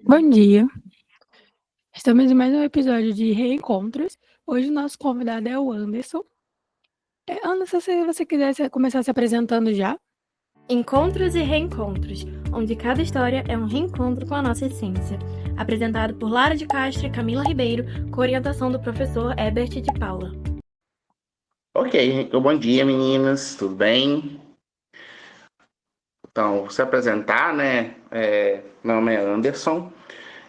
Bom dia, estamos em mais um episódio de Reencontros. Hoje o nosso convidado é o Anderson. Anderson, se você quiser começar se apresentando já. Encontros e Reencontros, onde cada história é um reencontro com a nossa essência. Apresentado por Lara de Castro e Camila Ribeiro, com orientação do professor Herbert de Paula. Ok, bom dia meninas, tudo bem? Então, vou se apresentar, né? Meu nome é Anderson,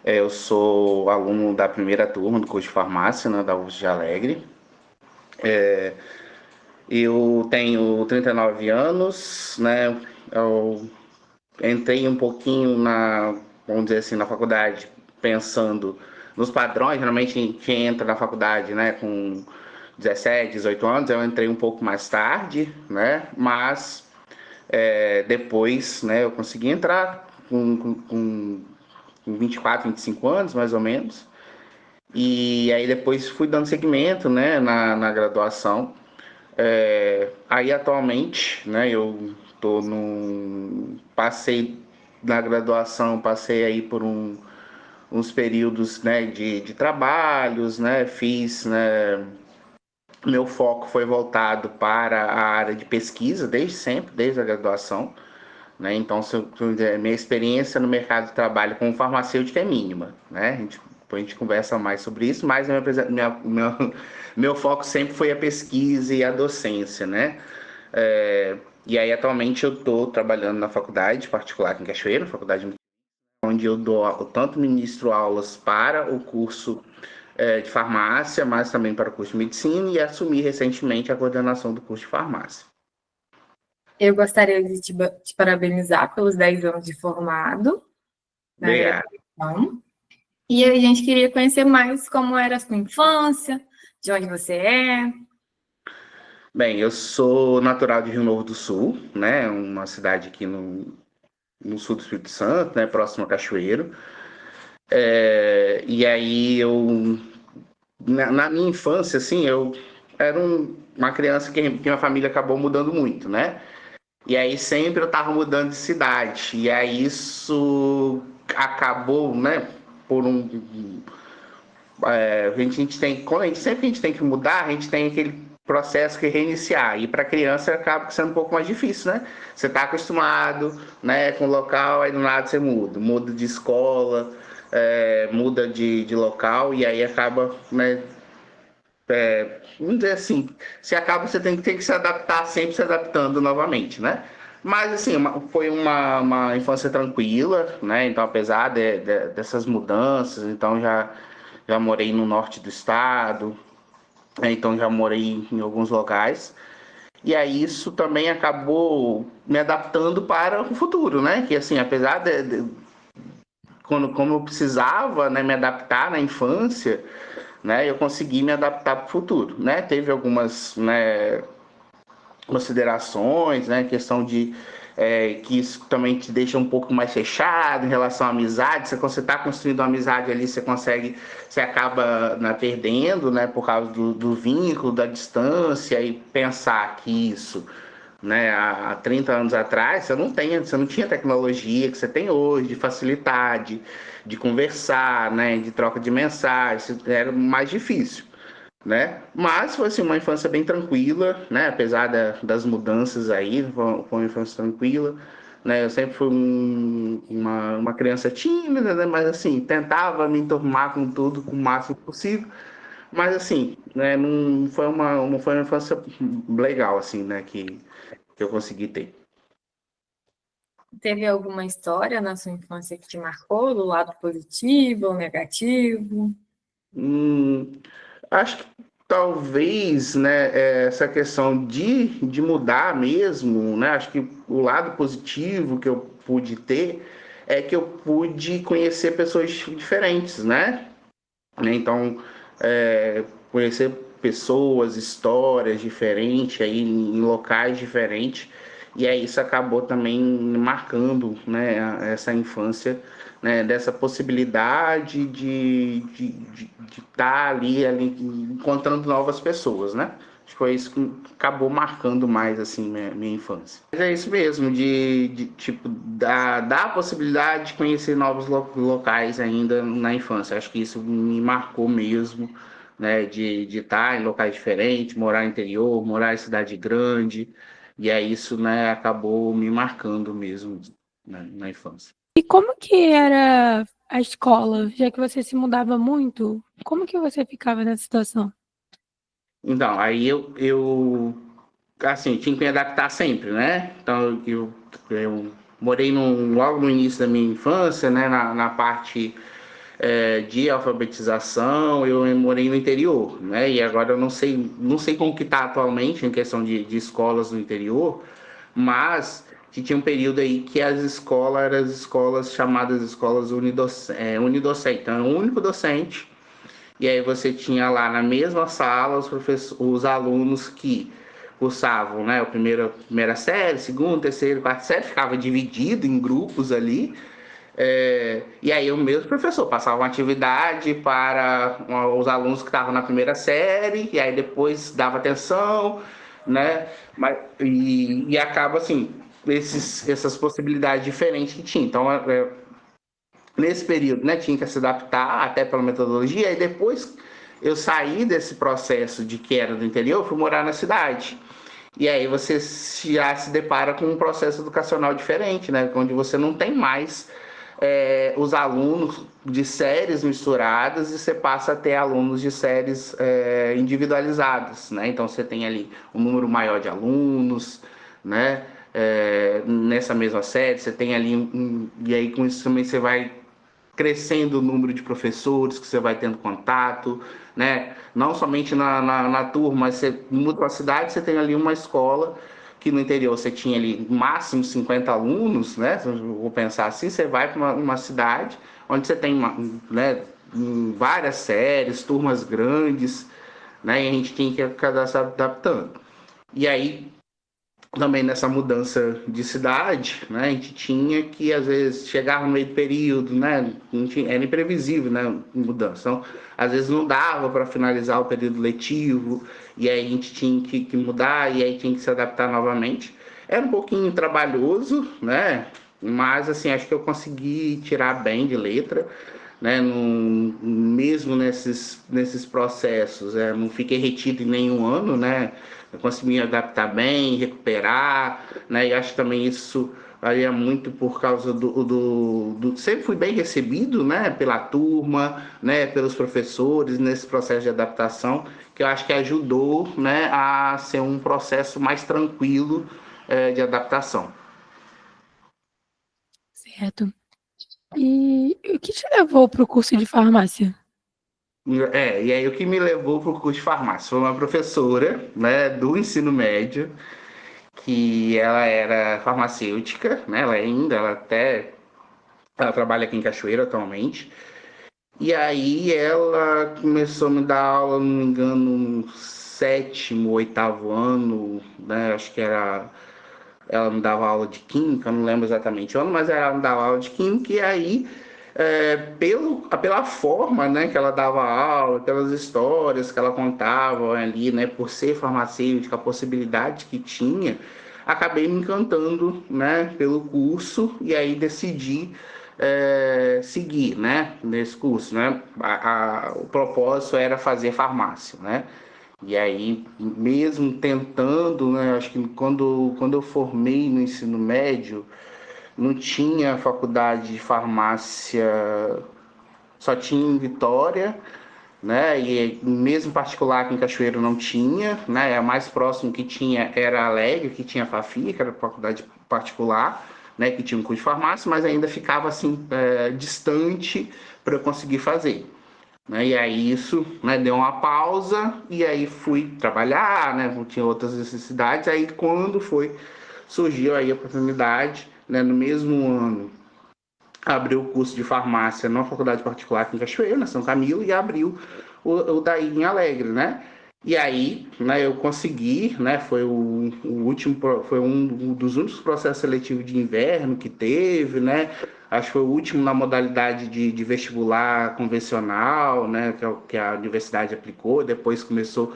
eu sou aluno da primeira turma do curso de farmácia, né, da UFS de Alegre. Eu tenho 39 anos, né? Eu entrei um pouquinho vamos dizer assim, na faculdade pensando nos padrões. Geralmente a gente entra na faculdade, né, com 17, 18 anos. Eu entrei um pouco mais tarde, né? Mas depois, né, eu consegui entrar com 24, 25 anos, mais ou menos. E aí depois fui dando seguimento, né, na graduação. Aí atualmente, né, eu tô passei na graduação, passei aí por uns períodos, né, de trabalhos, né, fiz, né, meu foco foi voltado para a área de pesquisa desde sempre, desde a graduação, né? Então, minha experiência no mercado de trabalho como farmacêutico é mínima, né? Depois a gente conversa mais sobre isso, mas meu foco sempre foi a pesquisa e a docência, né? E aí, atualmente, eu estou trabalhando na faculdade particular aqui em Cachoeira, onde eu tanto ministro aulas para o curso de farmácia, mas também para o curso de medicina, e assumi recentemente a coordenação do curso de farmácia. Eu gostaria de te parabenizar pelos 10 anos de formado na Obrigado. graduação. E a gente queria conhecer mais como era a sua infância, de onde você é. Bem, eu sou natural de Rio Novo do Sul, né? Uma cidade aqui no sul do Espírito Santo, né? Próximo a Cachoeiro. E aí na minha infância, assim, eu era uma criança que minha família acabou mudando muito, né? E aí sempre eu tava mudando de cidade. E aí isso acabou, né? Por sempre que a gente tem que mudar, a gente tem aquele processo que reiniciar. E para criança acaba sendo um pouco mais difícil, né? Você está acostumado, né, com o local, aí do nada você muda de escola, muda de local, e aí acaba, né? Vamos dizer assim, você tem que se adaptar, sempre se adaptando novamente, né? Mas assim, foi uma infância tranquila, né? Então, apesar dessas mudanças, então já morei no norte do estado, né? Então já morei em alguns locais. E aí isso também acabou me adaptando para o futuro, né? Que assim, apesar como eu precisava, né, me adaptar na infância, né, eu consegui me adaptar para o futuro, né? Teve algumas, né, considerações, né, questão de que isso também te deixa um pouco mais fechado em relação à amizade. Quando você está construindo uma amizade ali, você acaba, né, perdendo, né, por causa do vínculo, da distância, e pensar que isso, né, há 30 anos atrás, você não tinha tecnologia que você tem hoje, de facilidade, de conversar, né, de troca de mensagens, era mais difícil, né? Mas foi assim, uma infância bem tranquila, né? Apesar das mudanças aí, foi uma infância tranquila, né? Eu sempre fui uma criança tímida, né? Mas assim, tentava me enturmar com tudo, com o máximo possível. Mas assim, né? Não foi uma infância legal, assim, né? Que eu consegui ter. Teve alguma história na sua infância que te marcou, do lado positivo ou negativo? Hum, Acho que talvez, né, essa questão de mudar mesmo, né? Acho que o lado positivo que eu pude ter é que eu pude conhecer pessoas diferentes, né? Então, conhecer pessoas, histórias diferentes aí em locais diferentes, e aí isso acabou também marcando, né, essa infância, né, dessa possibilidade de estar ali encontrando novas pessoas, né? foi isso que acabou marcando mais, assim, minha infância. Mas é isso mesmo, tipo, dar a possibilidade de conhecer novos locais ainda na infância. Acho que isso me marcou mesmo, né, de estar em locais diferentes, morar no interior, morar em cidade grande, e aí isso, né, acabou me marcando mesmo, né, na infância. E como que era a escola? Já que você se mudava muito, como que você ficava nessa situação? Então, aí eu assim, tinha que me adaptar sempre, né? Então, eu morei logo no início da minha infância, né? Na parte de alfabetização, eu morei no interior, né? E agora eu não sei como que está atualmente em questão de escolas no interior, mas que tinha um período aí que as escolas eram as escolas chamadas escolas unidocente. Então, era um único docente, e aí você tinha lá na mesma sala os alunos que cursavam, né, primeira série, segunda, terceira, quarta série, ficava dividido em grupos ali, e aí o mesmo professor passava uma atividade para os alunos que estavam na primeira série, e aí depois dava atenção, né? E acaba assim, essas possibilidades diferentes que tinha. Então, nesse período, né, tinha que se adaptar até pela metodologia, e depois eu saí desse processo de que era do interior, fui morar na cidade. E aí você já se depara com um processo educacional diferente, né, onde você não tem mais os alunos de séries misturadas e você passa a ter alunos de séries individualizadas, né? Então você tem ali um número maior de alunos, né? Nessa mesma série, você tem ali e aí com isso também você vai crescendo o número de professores que você vai tendo contato, né? Não somente na turma, mas você muda para a cidade, você tem ali uma escola que no interior você tinha ali máximo 50 alunos, né? Se eu vou pensar assim, você vai para uma cidade onde você tem, né, várias séries, turmas grandes, né? E a gente tinha que acabar se adaptando. E aí também nessa mudança de cidade, né, a gente tinha que, às vezes, chegar no meio do período, né, era imprevisível, né, mudança. Então, às vezes não dava para finalizar o período letivo, e aí a gente tinha que mudar, e aí tinha que se adaptar novamente. Era um pouquinho trabalhoso, né, mas, assim, acho que eu consegui tirar bem de letra, né, mesmo nesses processos, não fiquei retido em nenhum ano, né, eu consegui me adaptar bem, recuperar, né, e acho que também isso varia muito por causa sempre fui bem recebido, né, pela turma, né, pelos professores nesse processo de adaptação, que eu acho que ajudou, né, a ser um processo mais tranquilo de adaptação. Certo. E o que te levou para o curso de farmácia? E aí o que me levou para o curso de farmácia foi uma professora, né, do ensino médio, que ela era farmacêutica, né, ela trabalha aqui em Cachoeira atualmente, e aí ela começou a me dar aula, não me engano, no sétimo, oitavo ano, né, acho que ela me dava aula de química, não lembro exatamente o ano, mas ela me dava aula de química, e aí pela forma, né, que ela dava aula, pelas histórias que ela contava ali, né, por ser farmacêutica, a possibilidade que tinha, acabei me encantando, né, pelo curso, e aí decidi seguir, né, nesse curso, né, o propósito era fazer farmácia, né, e aí, mesmo tentando, né, acho que quando eu formei no ensino médio, não tinha faculdade de farmácia, só tinha em Vitória, né? E mesmo particular aqui em Cachoeiro não tinha, né? A mais próximo que tinha era a Alegre, que tinha a Fafi, que era a faculdade particular, né? Que tinha um curso de farmácia, mas ainda ficava assim distante para eu conseguir fazer. Né? E aí isso, né, deu uma pausa e aí fui trabalhar, né? Tinha outras necessidades. Aí quando surgiu aí a oportunidade, né, no mesmo ano abriu o curso de farmácia na faculdade particular aqui em Cachoeira, na São Camilo, e abriu o daí em Alegre, né? E aí, né, eu consegui, né? Foi foi um dos únicos processos seletivos de inverno que teve, né? Acho que foi o último na modalidade de vestibular convencional, né? Que a universidade aplicou. Depois começou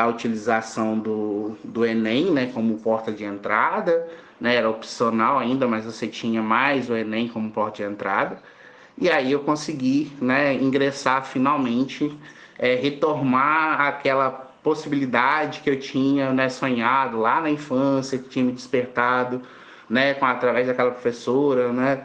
a utilização do Enem, né, como porta de entrada, né, era opcional ainda, mas você tinha mais o Enem como porta de entrada. E aí eu consegui, né, ingressar finalmente, retomar aquela possibilidade que eu tinha, né, sonhado lá na infância, que tinha me despertado, né, através daquela professora, né,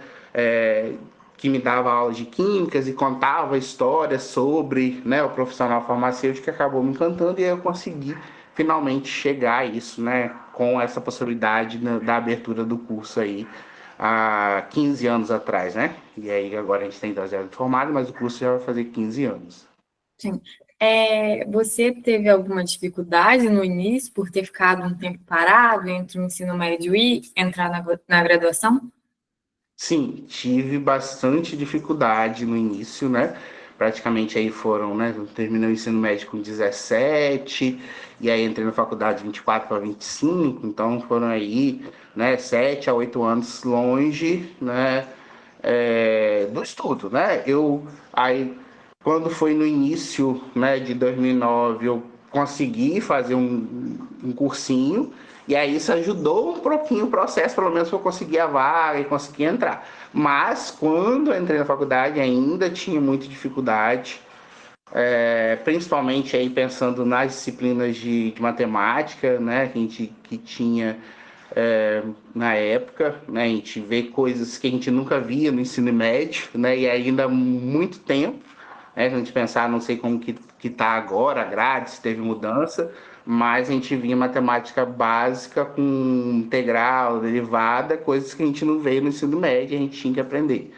que me dava aulas de químicas e contava histórias sobre, né, o profissional farmacêutico, que acabou me encantando, e aí eu consegui finalmente chegar a isso, né, com essa possibilidade, né, da abertura do curso aí há 15 anos atrás, né? E aí agora a gente tem 12 anos de formado, mas o curso já vai fazer 15 anos. Sim. Você teve alguma dificuldade no início por ter ficado um tempo parado entre o ensino médio e entrar na graduação? Sim, tive bastante dificuldade no início, né? Praticamente aí foram, né? Eu terminei o ensino médio com 17, e aí entrei na faculdade 24 para 25, então foram aí, né, 7 a 8 anos longe, né, do estudo, né? Aí, quando foi no início, né, de 2009, eu consegui fazer um cursinho, e aí isso ajudou um pouquinho o processo, pelo menos para eu conseguir a vaga e conseguir entrar. Mas quando eu entrei na faculdade ainda tinha muita dificuldade, principalmente aí pensando nas disciplinas de matemática, né, que tinha na época, né, a gente vê coisas que a gente nunca via no ensino médio, né, e ainda há muito tempo, né, se a gente pensar, não sei como que está agora, a grade, se teve mudança, mas a gente via matemática básica com integral, derivada, coisas que a gente não veio no ensino médio, a gente tinha que aprender,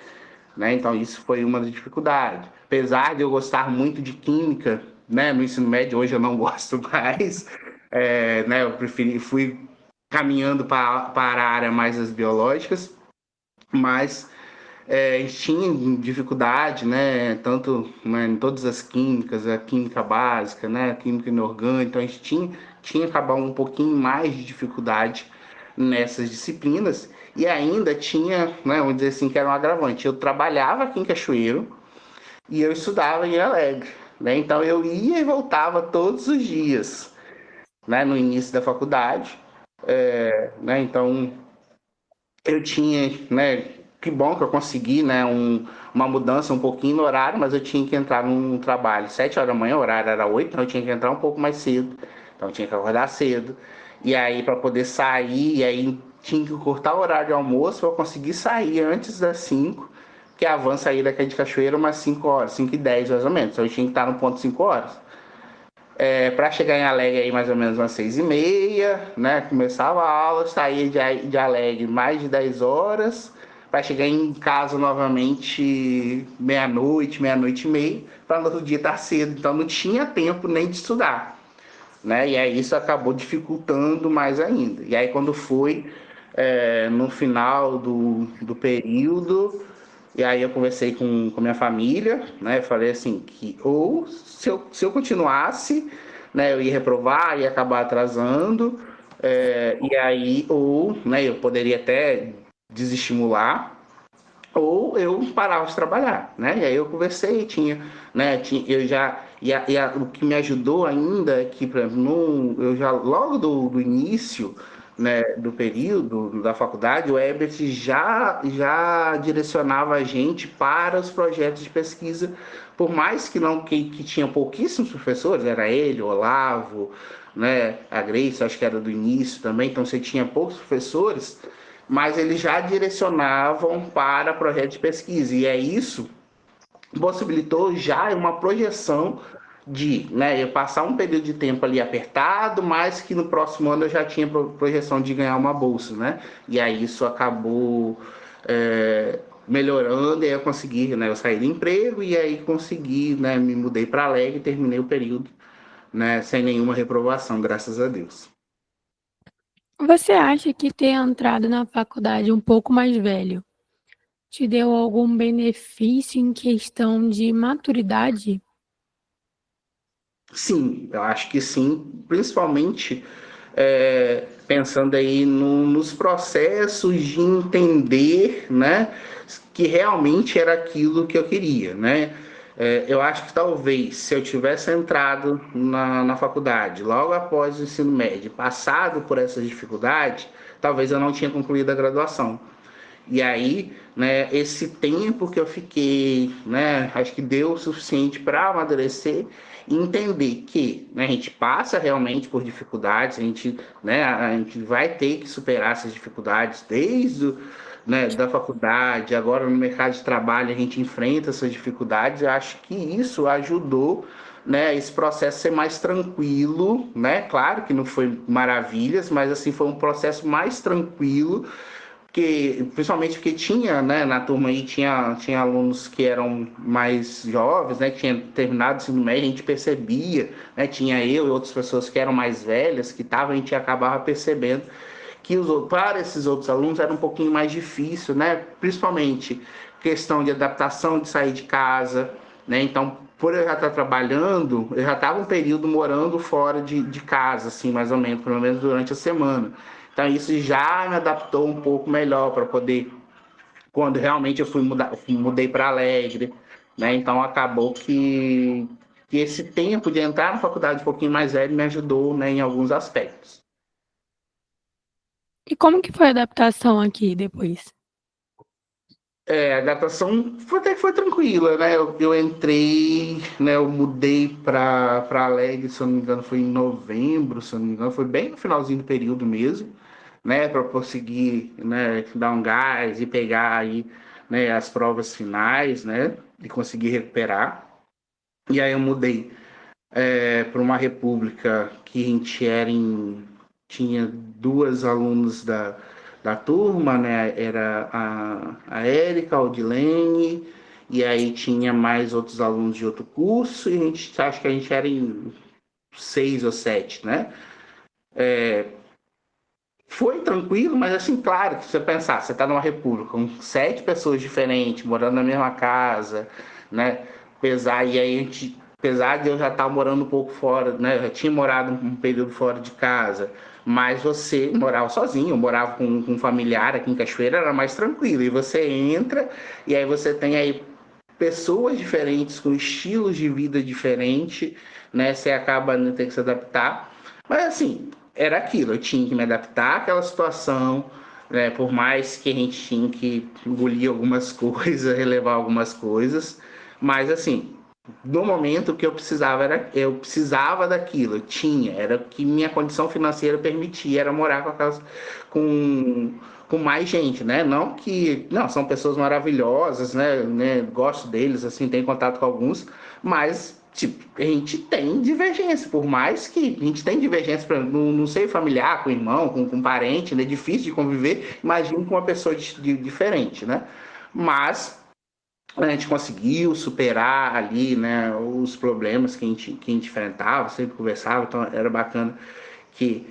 né? Então isso foi uma das dificuldades. Apesar de eu gostar muito de química, né, no ensino médio, hoje eu não gosto mais, né, eu fui caminhando para a área mais das biológicas, mas a gente tinha dificuldade, né, tanto, né, em todas as químicas, a química básica, né, a química inorgânica, então a gente tinha acabar um pouquinho mais de dificuldade nessas disciplinas, e ainda tinha, né, vamos dizer assim, que era um agravante. Eu trabalhava aqui em Cachoeiro e eu estudava em Alegre, né, então eu ia e voltava todos os dias, né, no início da faculdade, né, então eu tinha, né, que bom que eu consegui, né, uma mudança um pouquinho no horário, mas eu tinha que entrar num trabalho 7 horas da manhã, o horário era 8, então eu tinha que entrar um pouco mais cedo, então eu tinha que acordar cedo, e aí para poder sair, e aí tinha que cortar o horário de almoço para eu conseguir sair antes das 5, que a van saía daqui de Cachoeira umas 5 horas, 5h10 mais ou menos, então eu tinha que estar no ponto 5 horas. Para chegar em Alegre aí mais ou menos umas 6h30, né? Começava a aula, saía de Alegre mais de 10 horas, para chegar em casa novamente meia-noite, meia-noite e meia, para no outro dia estar cedo. Então não tinha tempo nem de estudar, né? E aí isso acabou dificultando mais ainda. E aí quando foi no final do período, e aí eu conversei com minha família, né? Falei assim, que ou se eu continuasse, né, eu ia reprovar, ia acabar atrasando, e aí, ou, né, eu poderia até desestimular, ou eu parava de trabalhar, né? E aí eu conversei, eu já, o que me ajudou ainda é que, por exemplo, eu já logo do início, né, do período da faculdade, o Herbert já direcionava a gente para os projetos de pesquisa, por mais que tinha pouquíssimos professores, era ele, o Olavo, né, a Grace, acho que era do início também, então você tinha poucos professores, mas eles já direcionavam para projetos de pesquisa, e isso possibilitou já uma projeção de, né, eu passar um período de tempo ali apertado, mas que no próximo ano eu já tinha projeção de ganhar uma bolsa, né? E aí isso acabou melhorando, e aí eu consegui, né, eu saí do emprego e aí consegui, né, me mudei para Alegre e terminei o período, né, sem nenhuma reprovação, graças a Deus. Você acha que ter entrado na faculdade um pouco mais velho te deu algum benefício em questão de maturidade? Sim, eu acho que sim, principalmente pensando aí nos processos de entender, né, que realmente era aquilo que eu queria, né? Eu acho que talvez se eu tivesse entrado na faculdade logo após o ensino médio, passado por essas dificuldades, talvez eu não tinha concluído a graduação. E aí, né, esse tempo que eu fiquei, né, acho que deu o suficiente para amadurecer e entender que, né, a gente passa realmente por dificuldades, a gente vai ter que superar essas dificuldades desde né, da faculdade, agora no mercado de trabalho a gente enfrenta essas dificuldades. Eu acho que isso ajudou, né, esse processo ser mais tranquilo, né? Claro que não foi maravilhas, mas assim foi um processo mais tranquilo principalmente porque tinha, né, na turma aí tinha alunos que eram mais jovens, né, que tinham terminado o ensino médio, a gente percebia, né, tinha eu e outras pessoas que eram mais velhas, que estavam, a gente acabava percebendo que para esses outros alunos era um pouquinho mais difícil, né, principalmente questão de adaptação, de sair de casa, né, então por eu já estar trabalhando, eu já estava um período morando fora de casa, assim, mais ou menos, pelo menos durante a semana. Então isso já me adaptou um pouco melhor para poder, quando realmente mudei para Alegre, né? Então acabou que esse tempo de entrar na faculdade um pouquinho mais velho me ajudou, né, em alguns aspectos. E como que foi a adaptação aqui depois? A adaptação até que foi tranquila, né? Eu entrei, né? Eu mudei para Alegre, se eu não me engano, foi em novembro, se eu não me engano, foi bem no finalzinho do período mesmo, né? Para conseguir, né? Dar um gás e pegar aí, né? As provas finais, né? E conseguir recuperar. E aí eu mudei para uma república que a gente tinha duas alunos da turma, né? Era a Érica, a Odilene, e aí tinha mais outros alunos de outro curso, e acho que a gente era em 6 ou 7, né? Foi tranquilo, mas assim, claro, se você pensar, você está numa república com 7 pessoas diferentes, morando na mesma casa, né? Apesar de eu já estar morando um pouco fora, né? Eu já tinha morado um período fora de casa, mas você morava sozinho, eu morava com um familiar aqui em Cachoeira, era mais tranquilo. E você entra, e aí você tem aí pessoas diferentes, com estilos de vida diferentes, né? Você acaba não ter que se adaptar. Mas assim, era aquilo, eu tinha que me adaptar àquela situação, né? Por mais que a gente tinha que engolir algumas coisas, relevar algumas coisas, mas assim, no momento que eu precisava daquilo, era o que minha condição financeira permitia, era morar com com mais gente, né? Não, são pessoas maravilhosas, né? Gosto deles, assim, tenho contato com alguns, mas tipo, a gente tem divergência, por mais que a gente tem divergência no seio familiar, com irmão, com parente, né? Difícil de conviver, imagino com uma pessoa diferente, né? Mas a gente conseguiu superar ali, né, os problemas que a gente enfrentava, sempre conversava, então era bacana que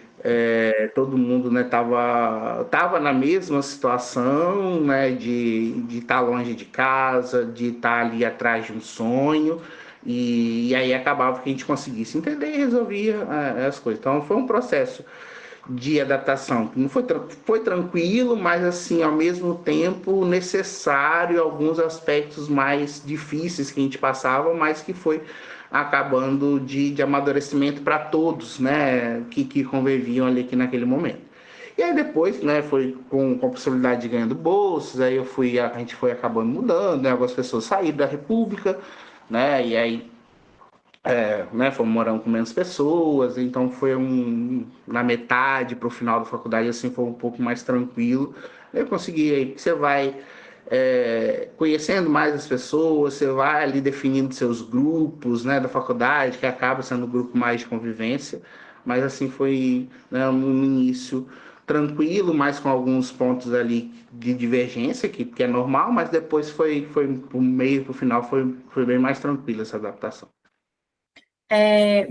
todo mundo, né, tava na mesma situação, né, de estar longe de casa, de estar ali atrás de um sonho, e aí acabava que a gente conseguisse entender e resolvia as coisas. Então foi um processo de adaptação. Não foi tranquilo, mas assim, ao mesmo tempo necessário, alguns aspectos mais difíceis que a gente passava, mas que foi acabando de amadurecimento para todos, né, que conviviam ali aqui naquele momento. E aí depois, né, foi com a possibilidade de ganhando bolsas, aí a gente foi acabando mudando, né, algumas pessoas saíram da República, né, e aí né, fomos morando com menos pessoas, então foi na metade para o final da faculdade, assim, foi um pouco mais tranquilo. Eu consegui, aí você vai conhecendo mais as pessoas, você vai ali definindo seus grupos, né, da faculdade, que acaba sendo um grupo mais de convivência, mas assim foi, né, no início tranquilo, mas com alguns pontos ali de divergência, que é normal, mas depois foi pro meio, pro final, foi bem mais tranquilo essa adaptação.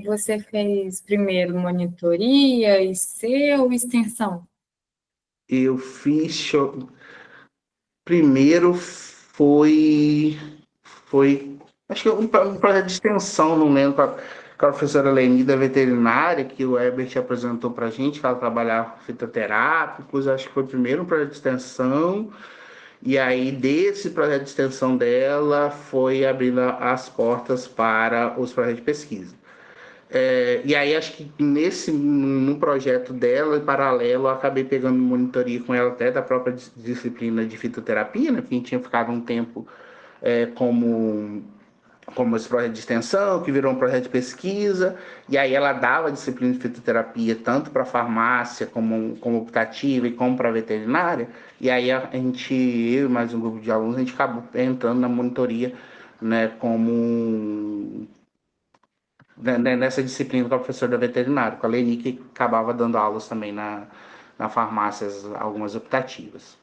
Você fez primeiro monitoria, IC ou extensão? Eu fiz. Primeiro foi. Acho que um projeto de extensão, não lembro, com a professora Leni da veterinária, que o Herbert apresentou para a gente, que ela trabalhava com fitoterápicos. Acho que foi primeiro um projeto de extensão. E aí, desse projeto de extensão dela, foi abrindo as portas para os projetos de pesquisa. E aí, acho que no projeto dela, em paralelo, eu acabei pegando monitoria com ela até da própria disciplina de fitoterapia, né? Porque a gente tinha ficado um tempo como esse projeto de extensão, que virou um projeto de pesquisa, e aí ela dava disciplina de fitoterapia tanto para farmácia, como optativa, e como para veterinária, e aí eu e mais um grupo de alunos, a gente acabou entrando na monitoria, né, nessa disciplina com a professora da veterinária, com a Leni, que acabava dando aulas também na farmácias, algumas optativas.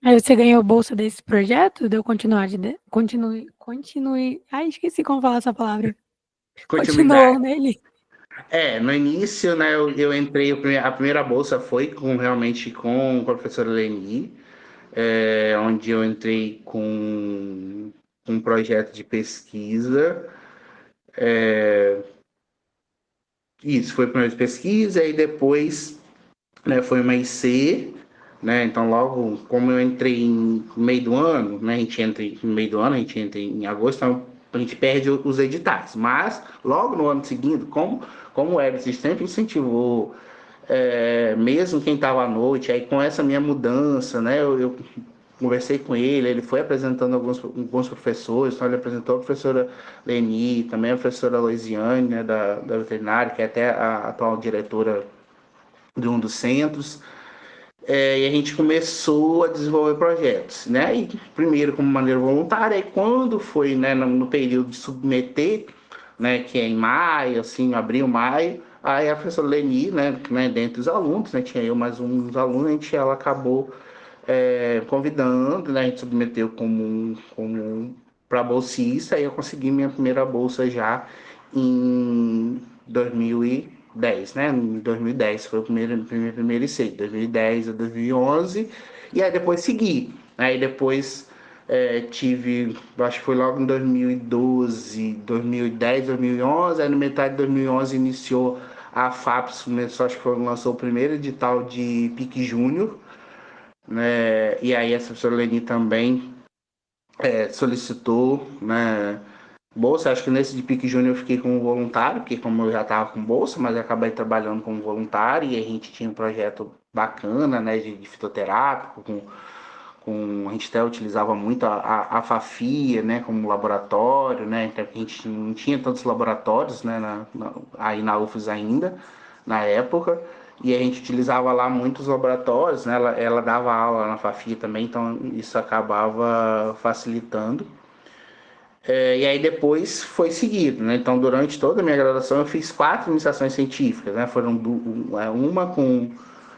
Aí você ganhou bolsa desse projeto? Deu continue. Ai, esqueci como falar essa palavra. Continuidade. Continuou nele? No início, né, eu entrei, a primeira bolsa foi realmente com a professora Leni, onde eu entrei com um projeto de pesquisa. Isso, foi o primeiro de pesquisa, e depois, né, foi uma IC, né, então logo, como eu entrei no meio do ano, né, a gente entra em agosto, então a gente perde os editais, mas logo no ano seguinte, como o Everest sempre incentivou, mesmo quem estava à noite, aí com essa minha mudança, né, eu conversei com ele foi apresentando alguns professores, então ele apresentou a professora Leni, também a professora Loisiane, né, da veterinária, que é até a atual diretora de um dos centros, e a gente começou a desenvolver projetos, né, e primeiro como maneira voluntária, e quando foi, né, no período de submeter, né, que é em maio, assim, abril, maio, aí a professora Leni, né, dentre os alunos, né, tinha eu mais uns alunos, ela acabou convidando, né, a gente submeteu como para bolsista, e eu consegui minha primeira bolsa já em 2010, né? Em 2010 foi o primeiro IC, 2010 a 2011, e aí depois segui. Aí depois tive, acho que foi logo em 2012, 2010, 2011, aí no metade de 2011 iniciou a FAPES, começou, acho que lançou o primeiro edital de PIC Júnior, né? E aí essa professora Leni também solicitou, né, bolsa. Acho que nesse de PIC Júnior eu fiquei como voluntário, porque como eu já estava com bolsa, mas eu acabei trabalhando como voluntário, e a gente tinha um projeto bacana, né, de fitoterápico, a gente até utilizava muito a FAFIA, né, como laboratório, né, então a gente não tinha tantos laboratórios, né, aí na UFES ainda, na época, e a gente utilizava lá muitos laboratórios, né, ela dava aula na FAFIA também, então isso acabava facilitando. E aí depois foi seguido, né, então durante toda a minha graduação eu fiz 4 iniciações científicas, né, foram uma com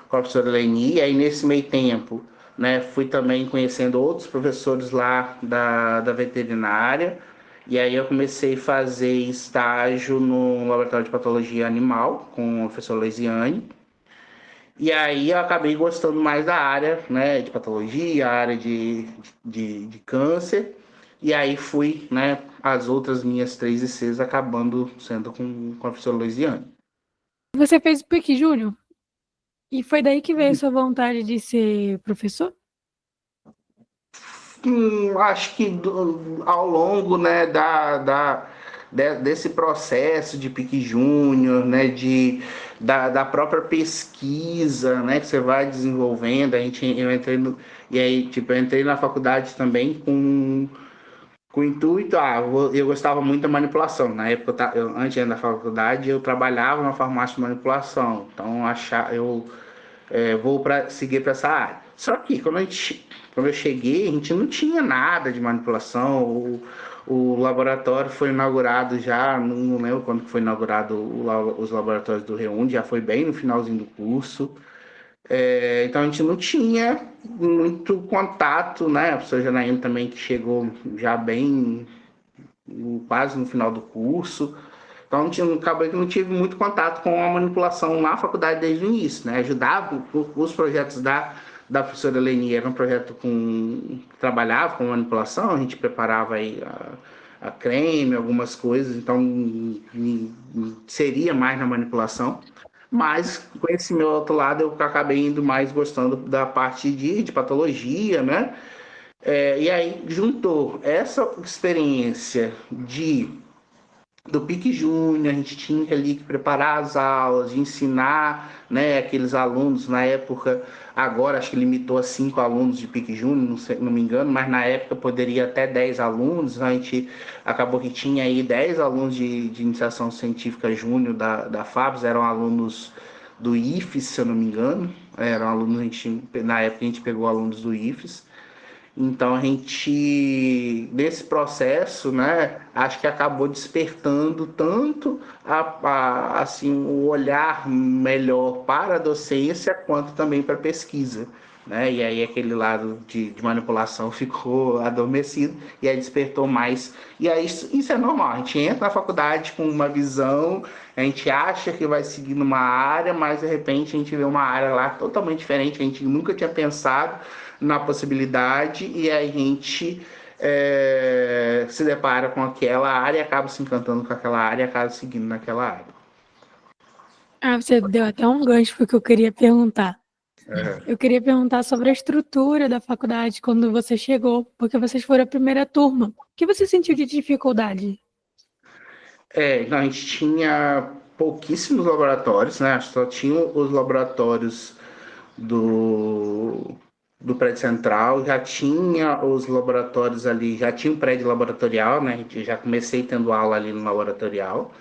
a professora Leni, e aí nesse meio tempo, né, fui também conhecendo outros professores lá da veterinária, e aí eu comecei a fazer estágio no laboratório de patologia animal com a professora Leisiane, e aí eu acabei gostando mais da área, né, de patologia, a área de câncer, e aí fui, né, as outras minhas 3 ICs acabando sendo com a professora Leisiane. Você fez o PIC Júnior? E foi daí que veio a sua vontade de ser professor? Acho que ao longo, né, desse processo de PIC Júnior, né, da própria pesquisa, né, que você vai desenvolvendo, eu entrei eu entrei na faculdade também com o intuito, eu gostava muito da manipulação. Na época, antes da faculdade, eu trabalhava na farmácia de manipulação, então vou seguir para essa área. Só que quando eu cheguei, a gente não tinha nada de manipulação. O laboratório foi inaugurado já, não lembro quando foi inaugurado os laboratórios do Reúne, já foi bem no finalzinho do curso. Então a gente não tinha muito contato, né? A professora Janaína também, que chegou já bem quase no final do curso. Então, acabei que não tive muito contato com a manipulação na faculdade desde o início, né? Ajudava os projetos da professora Leni, era um projeto que trabalhava com manipulação, a gente preparava aí a creme, algumas coisas, então seria mais na manipulação. Mas com esse meu outro lado eu acabei indo mais gostando da parte de patologia, né? E aí juntou essa experiência do PIC Júnior, a gente tinha ali que preparar as aulas, de ensinar, né, aqueles alunos, na época, agora acho que limitou a 5 alunos de PIC Júnior, não me engano, mas na época poderia até 10 alunos, a gente acabou que tinha aí 10 alunos de iniciação científica júnior da FABS, eram alunos do IFES, se eu não me engano, eram alunos, na época a gente pegou alunos do IFES. Então a gente, nesse processo, né, acho que acabou despertando tanto assim, o olhar melhor para a docência quanto também para a pesquisa. Né? E aí aquele lado de manipulação ficou adormecido e aí despertou mais. E aí isso é normal, a gente entra na faculdade com uma visão, a gente acha que vai seguir numa área, mas de repente a gente vê uma área lá totalmente diferente, a gente nunca tinha pensado na possibilidade e a gente se depara com aquela área, acaba se encantando com aquela área e acaba seguindo naquela área. Você deu até um gancho porque eu queria perguntar. Eu queria perguntar sobre a estrutura da faculdade quando você chegou, porque vocês foram a primeira turma. O que você sentiu de dificuldade? A gente tinha pouquíssimos laboratórios, né? Só tinha os laboratórios do prédio central, já tinha os laboratórios ali, já tinha um prédio laboratorial, né? A gente já comecei tendo aula ali no laboratorial.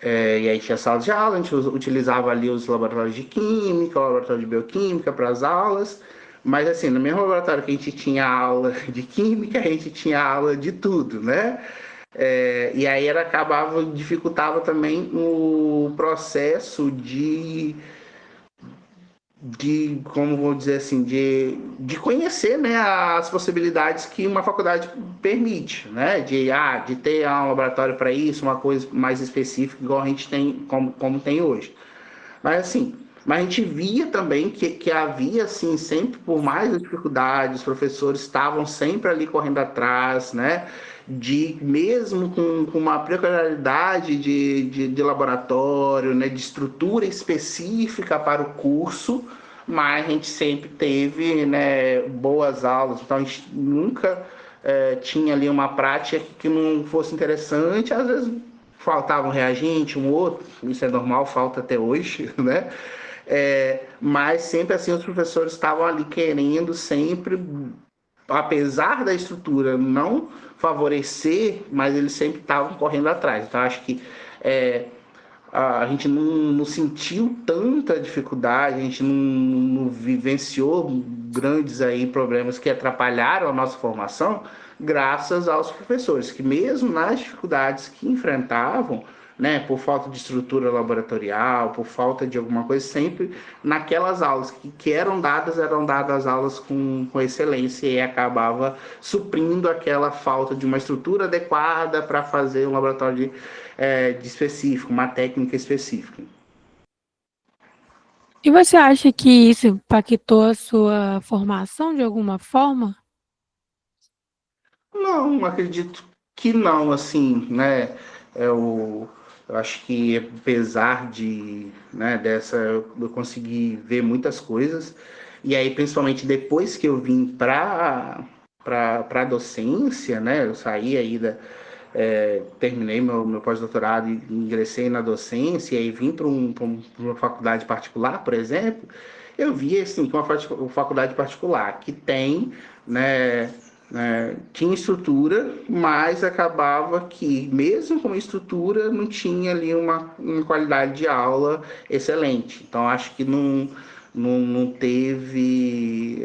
E aí tinha sala de aula, a gente utilizava ali os laboratórios de química, o laboratório de bioquímica para as aulas, mas assim, no mesmo laboratório que a gente tinha aula de química, a gente tinha aula de tudo, né? E aí dificultava também o processo como vou dizer assim, de conhecer, né, as possibilidades que uma faculdade permite, né, de ter um laboratório para isso, uma coisa mais específica, igual a gente tem, como tem hoje. Mas a gente via também que havia, assim, sempre, por mais dificuldades, os professores estavam sempre ali correndo atrás, né, mesmo com uma peculiaridade de laboratório, né, de estrutura específica para o curso, mas a gente sempre teve, né, boas aulas, então a gente nunca tinha ali uma prática que não fosse interessante, às vezes faltava um reagente, um outro, isso é normal, falta até hoje, né? Mas sempre assim os professores estavam ali querendo sempre, apesar da estrutura não favorecer, mas eles sempre estavam correndo atrás. Então acho que a gente não sentiu tanta dificuldade, a gente não vivenciou grandes aí problemas que atrapalharam a nossa formação, graças aos professores, que mesmo nas dificuldades que enfrentavam, né, por falta de estrutura laboratorial, por falta de alguma coisa, sempre naquelas aulas que eram dadas aulas com excelência e acabava suprindo aquela falta de uma estrutura adequada para fazer um laboratório de específico, uma técnica específica. E você acha que isso impactou a sua formação de alguma forma? Não, acredito que não, assim, né? Eu acho que apesar né, eu consegui ver muitas coisas, e aí principalmente depois que eu vim para a docência, né? Eu saí aí terminei meu pós-doutorado e ingressei na docência, e aí vim para uma faculdade particular, por exemplo, eu vi assim, que uma faculdade particular que tem, né, tinha estrutura, mas acabava que, mesmo com estrutura, não tinha ali uma qualidade de aula excelente. Então, acho que não teve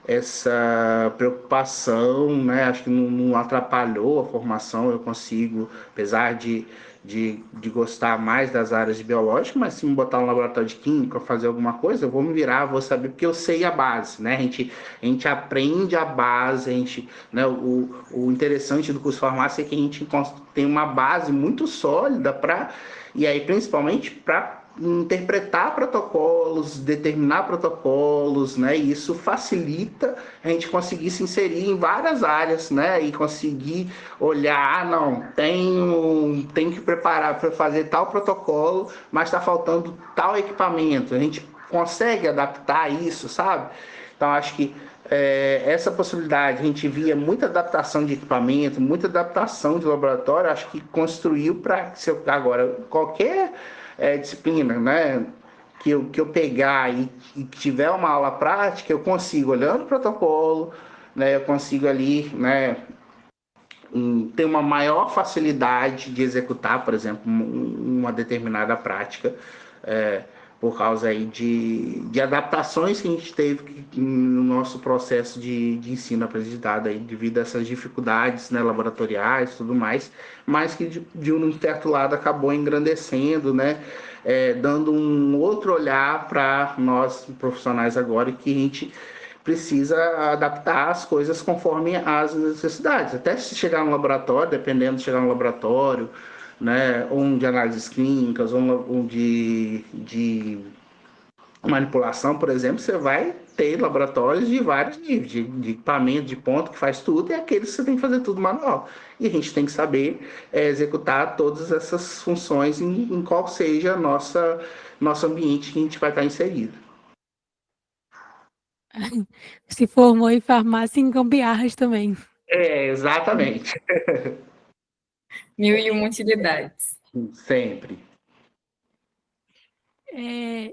essa preocupação, né? Acho que não atrapalhou a formação. Eu consigo, apesar de gostar mais das áreas de biológica, mas se me botar um laboratório de química, fazer alguma coisa, eu vou me virar, vou saber, porque eu sei a base, né? A gente aprende a base, né? O interessante do curso de farmácia é que a gente tem uma base muito sólida e aí principalmente para interpretar protocolos, determinar protocolos, né? E isso facilita a gente conseguir se inserir em várias áreas, né? E conseguir olhar, não, tenho que preparar para fazer tal protocolo, mas está faltando tal equipamento. A gente consegue adaptar isso, sabe? Então, acho que essa possibilidade, a gente via muita adaptação de equipamento, muita adaptação de laboratório, acho que construiu para agora qualquer disciplina, né, que eu pegar e tiver uma aula prática, eu consigo, olhando o protocolo, né, eu consigo ali, né, ter uma maior facilidade de executar, por exemplo, uma determinada prática, por causa aí de adaptações que a gente teve no nosso processo de ensino-aprendizado, aí, devido a essas dificuldades, né, laboratoriais e tudo mais, mas que de um certo lado acabou engrandecendo, né, dando um outro olhar para nós profissionais agora, que a gente precisa adaptar as coisas conforme as necessidades. Até se chegar no laboratório, dependendo de chegar no laboratório, né, um de análises clínicas, um de manipulação, por exemplo, você vai ter laboratórios de vários níveis, de equipamento, de ponto, que faz tudo, e aqueles que você tem que fazer tudo manual. E a gente tem que saber executar todas essas funções em qual seja nosso ambiente que a gente vai estar inserido. Se formou em farmácia em gambiarras também. Exatamente. 1001 utilidades. Sempre.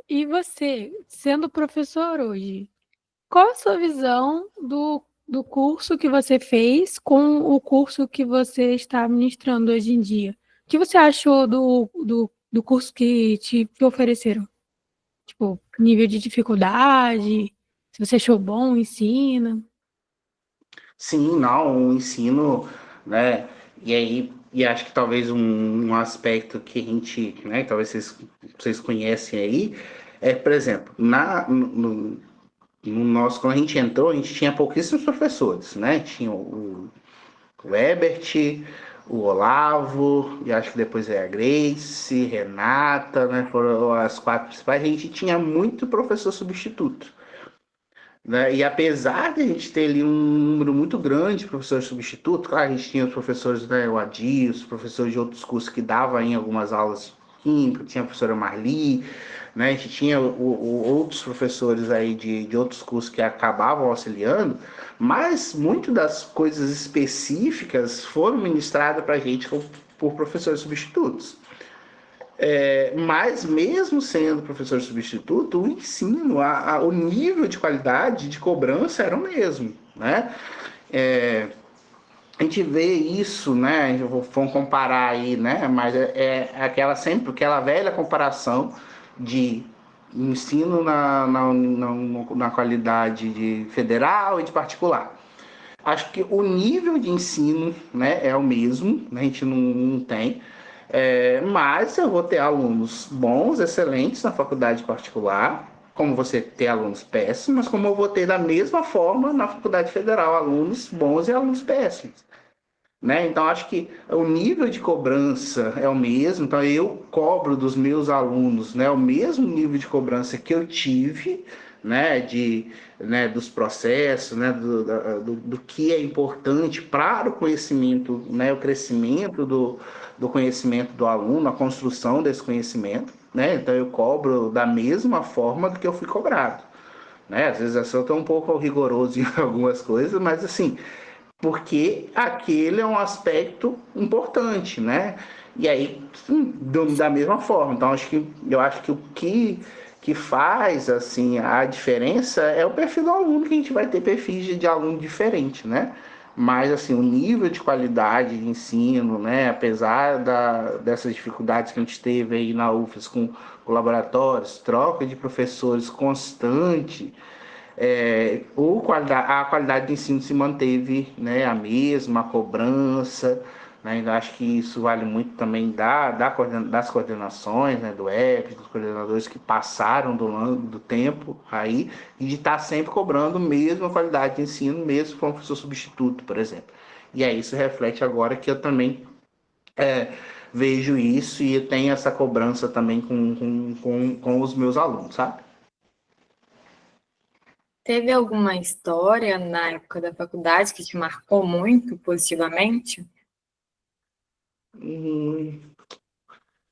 E você, sendo professor hoje, qual a sua visão do curso que você fez com o curso que você está ministrando hoje em dia? O que você achou do curso que te ofereceram? Tipo, nível de dificuldade, se você achou bom o ensino? Sim, não, o ensino, né? E acho que talvez um aspecto que a gente, né? Talvez vocês conhecem aí, por exemplo, no nosso, quando a gente entrou, a gente tinha pouquíssimos professores, né? Tinha o Ebert, o Olavo, e acho que depois a Grace, Renata, né? Foram as 4 principais. A gente tinha muito professor substituto, né? E apesar de a gente ter ali um número muito grande de professores substitutos, claro, a gente tinha os professores, né, o Adir, os professores de outros cursos que davam em algumas aulas de química, tinha a professora Marli, né, a gente tinha outros professores aí de outros cursos que acabavam auxiliando, mas muito das coisas específicas foram ministradas para a gente por professores substitutos. Mas mesmo sendo professor substituto, o ensino, o nível de qualidade de cobrança era o mesmo, né? A gente vê isso, né? Vamos comparar aí, né? Mas aquela velha comparação de ensino na qualidade de federal e de particular. Acho que o nível de ensino, né, é o mesmo, né? A gente não tem. Mas eu vou ter alunos bons, excelentes na faculdade particular, como você ter alunos péssimos, como eu vou ter da mesma forma na faculdade federal, alunos bons e alunos péssimos, né? Então, acho que o nível de cobrança é o mesmo. Então, eu cobro dos meus alunos, né, o mesmo nível de cobrança que eu tive, né, dos processos, né, do que é importante para o conhecimento, né, o crescimento do conhecimento do aluno, a construção desse conhecimento, né? Então, eu cobro da mesma forma do que eu fui cobrado, né? Às vezes eu estou um pouco rigoroso em algumas coisas, mas assim, porque aquele é um aspecto importante, né? E aí, da mesma forma. Então, eu acho que o que faz assim a diferença é o perfil do aluno, que a gente vai ter perfis de aluno diferente, né? Mas assim, o nível de qualidade de ensino, né? Apesar dessas dificuldades que a gente teve aí na UFES com laboratórios, troca de professores constante, a qualidade do ensino se manteve, né, a mesma, a cobrança, né? Eu acho que isso vale muito também das coordenações, né, do EP, dos coordenadores que passaram do tempo aí, e de estar sempre cobrando mesmo a qualidade de ensino, mesmo com o professor substituto, por exemplo. E aí isso reflete agora que eu também vejo isso e eu tenho essa cobrança também com os meus alunos, sabe? Teve alguma história na época da faculdade que te marcou muito positivamente?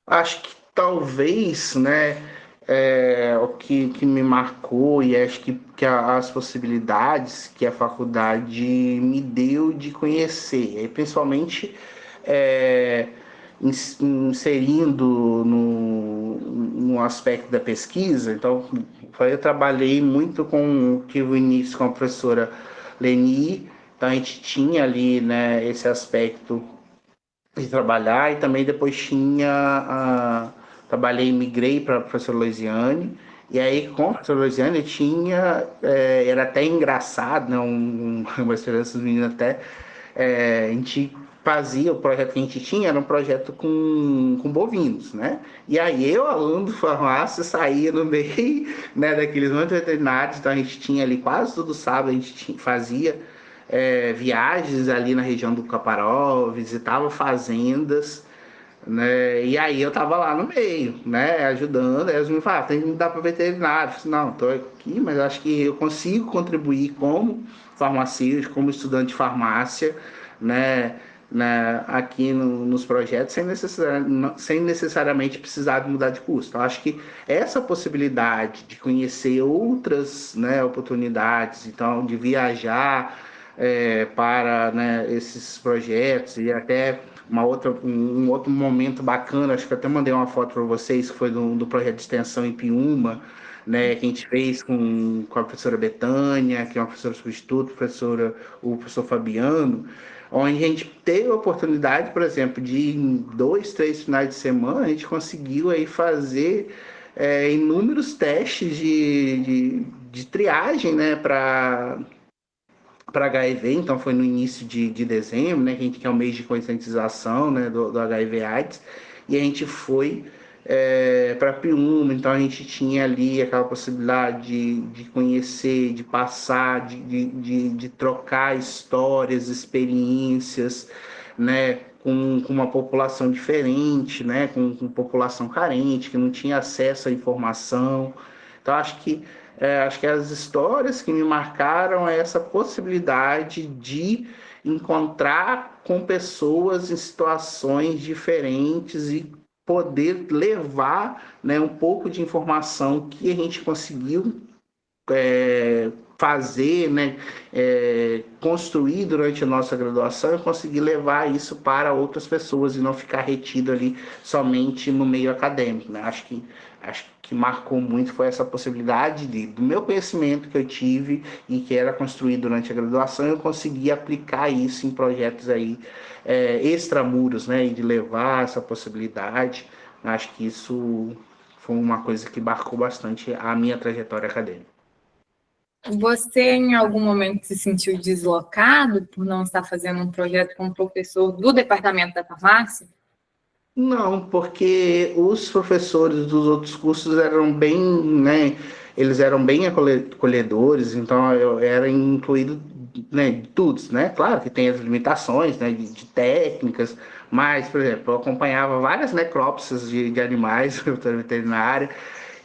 Acho que talvez, né, o que me marcou e acho que as possibilidades que a faculdade me deu de conhecer, e principalmente é, inserindo no aspecto da pesquisa. Então, eu trabalhei muito que o início com a professora Leni, então a gente tinha ali, né, esse aspecto de trabalhar e também depois migrei para a professora Loisiane. E aí, com a professora Loisiane, era até engraçado, né? Uma experiência dos meninos até. A gente fazia, o projeto que a gente tinha era um projeto com bovinos, né? E aí eu, aluno de farmácia, saía no meio, né, daqueles montes veterinários, então a gente tinha ali quase todo sábado, a gente fazia viagens ali na região do Caparó, visitava fazendas, né? E aí eu tava lá no meio, né, ajudando. Aí eles me falavam, tem que mudar para veterinário. Eu disse, não, tô aqui, mas acho que eu consigo contribuir como farmacêutico, como estudante de farmácia, né, aqui nos projetos, sem necessariamente precisar de mudar de curso. Então, acho que essa possibilidade de conhecer outras, né, oportunidades, então, de viajar para, né, esses projetos e até um outro momento bacana, acho que eu até mandei uma foto para vocês, que foi do projeto de extensão em Piúma, né, que a gente fez com a professora Betânia, que é uma professora substituta, o professor Fabiano, onde a gente teve a oportunidade, por exemplo, de em 2, 3 finais de semana, a gente conseguiu aí fazer inúmeros testes de triagem, né, para HIV. Então foi no início de dezembro, né, que é o mês de conscientização, né, do HIV/AIDS, e a gente foi para Piúma. Então a gente tinha ali aquela possibilidade de conhecer, de passar, de trocar histórias, experiências, né, com uma população diferente, né, com população carente, que não tinha acesso à informação. Então acho que as histórias que me marcaram é essa possibilidade de encontrar com pessoas em situações diferentes e poder levar, né, um pouco de informação que a gente conseguiu fazer, né, construir durante a nossa graduação, e conseguir levar isso para outras pessoas e não ficar retido ali somente no meio acadêmico, né? Acho que marcou muito foi essa possibilidade do meu conhecimento que eu tive e que era construído durante a graduação, eu consegui aplicar isso em projetos aí extramuros, né, e de levar essa possibilidade. Acho que isso foi uma coisa que marcou bastante a minha trajetória acadêmica. Você, em algum momento, se sentiu deslocado por não estar fazendo um projeto com um professor do departamento da farmácia? Não, porque os professores dos outros cursos eram bem, né, eles eram bem acolhedores, então eu era incluído, né, de tudo, né? Claro que tem as limitações, né, de técnicas, mas, por exemplo, eu acompanhava várias necrópsias de animais, eu estou veterinária.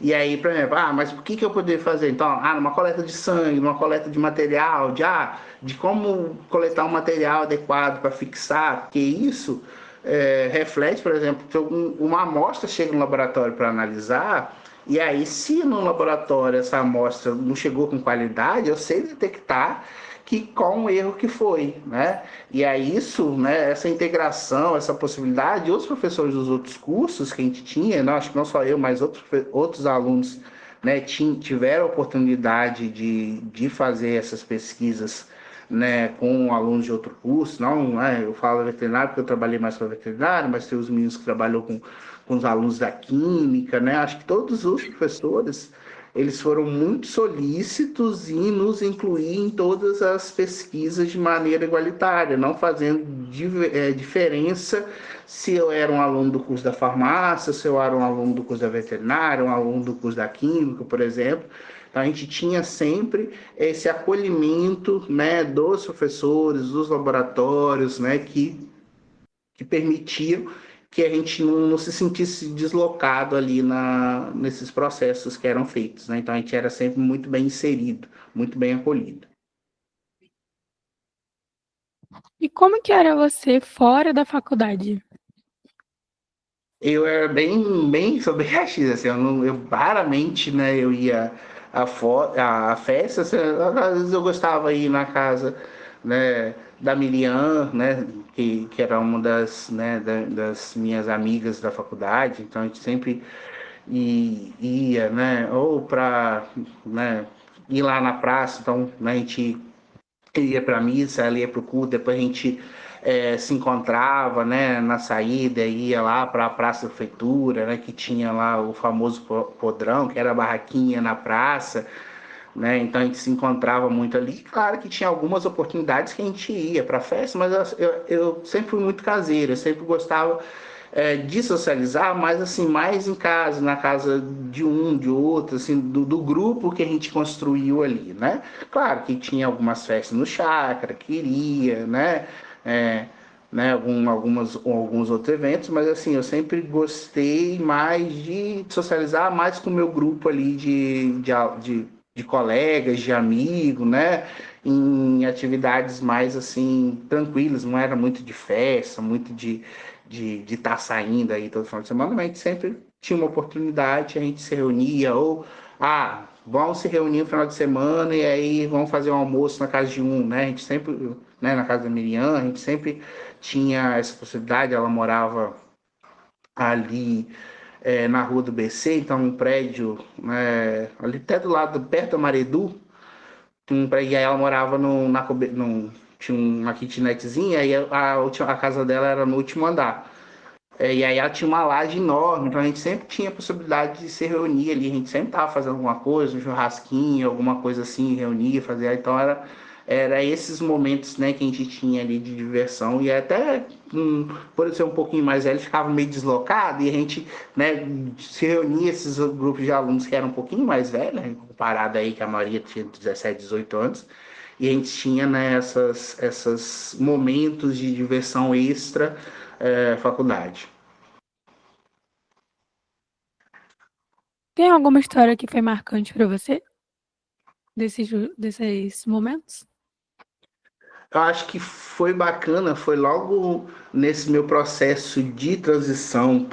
E aí, por exemplo, mas o que eu poderia fazer? Então, numa coleta de sangue, numa coleta de material, de como coletar um material adequado para fixar, porque isso reflete, por exemplo, que uma amostra chega no laboratório para analisar, e aí, se no laboratório essa amostra não chegou com qualidade, eu sei detectar qual um erro que foi, né? E aí isso, né, essa integração, essa possibilidade, os professores dos outros cursos que a gente tinha, não, acho que não só eu, mas outros alunos, né, tiveram a oportunidade de fazer essas pesquisas, né, com alunos de outro curso. Não, eu falo veterinário porque eu trabalhei mais para veterinário, mas tem os meninos que trabalham com os alunos da química, né? Acho que todos os professores eles foram muito solícitos em nos incluir em todas as pesquisas de maneira igualitária, não fazendo diferença se eu era um aluno do curso da farmácia, se eu era um aluno do curso da veterinária, um aluno do curso da química, por exemplo. Então, a gente tinha sempre esse acolhimento, né, dos professores, dos laboratórios, né, que que permitiam que a gente não se sentisse deslocado ali nesses processos que eram feitos, né? Então a gente era sempre muito bem inserido, muito bem acolhido. E como que era você fora da faculdade? Eu era sou bem rachista, assim, eu raramente, né, eu ia a festa, assim, às vezes eu gostava de ir na casa, né, da Miriam, né, que era uma das, né, das minhas amigas da faculdade, então a gente sempre ia, né, ou para, né, ir lá na praça, então, né, a gente ia para a missa, ela ia para o culto, depois a gente se encontrava, né, na saída, ia lá para a Praça da Prefeitura, né, que tinha lá o famoso podrão, que era a barraquinha na praça, né, então a gente se encontrava muito ali. Claro que tinha algumas oportunidades que a gente ia para festa, mas eu sempre fui muito caseiro, eu sempre gostava de socializar, mas assim, mais em casa, na casa de um, de outro, assim, do grupo que a gente construiu ali, né? Claro que tinha algumas festas no chácara, queria, né? É, né? Alguns outros eventos, mas assim, eu sempre gostei mais de socializar mais com o meu grupo ali de colegas, de amigos, né? Em atividades mais assim, tranquilas, não era muito de festa, muito de estar saindo aí todo final de semana, mas a gente sempre tinha uma oportunidade, a gente se reunia, ou, vamos se reunir no final de semana e aí vamos fazer um almoço na casa de um, né? A gente sempre, né, na casa da Miriam, a gente sempre tinha essa possibilidade, ela morava ali na rua do BC, então um prédio, ali até do lado, perto da Maredu, e aí ela morava tinha uma kitnetzinha, aí a casa dela era no último andar. E aí ela tinha uma laje enorme, então a gente sempre tinha a possibilidade de se reunir ali, a gente sempre estava fazendo alguma coisa, um churrasquinho, alguma coisa assim, reunia, fazia, então era esses momentos, né, que a gente tinha ali de diversão, e até, por eu ser um pouquinho mais velho, ficava meio deslocado, e a gente, né, se reunia, esses grupos de alunos que eram um pouquinho mais velhos, né, comparado aí que a maioria tinha 17, 18 anos, e a gente tinha, né, essas momentos de diversão extra, faculdade. Tem alguma história que foi marcante para você? Desses momentos? Eu acho que foi bacana, foi logo nesse meu processo de transição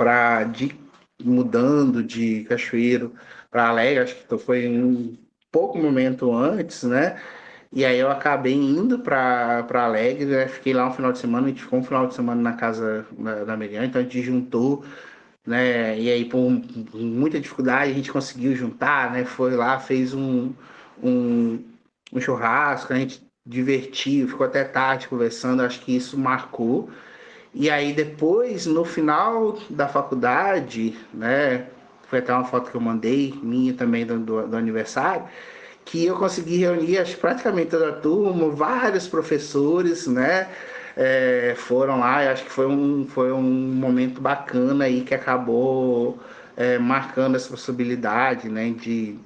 de mudando de Cachoeiro para Alegre, acho que foi um pouco momento antes, né? E aí eu acabei indo para Alegre, né? Fiquei lá um final de semana, a gente ficou um final de semana na casa da Miriam, então a gente juntou, né? E aí, por muita dificuldade, a gente conseguiu juntar, né? Foi lá, fez um, um churrasco, a gente divertiu, ficou até tarde conversando, acho que isso marcou. E aí, depois, no final da faculdade, né? Foi até uma foto que eu mandei, minha também do aniversário, que eu consegui reunir acho, praticamente toda a turma, vários professores, né? Foram lá, e acho que foi um momento bacana aí que acabou marcando essa possibilidade, né, de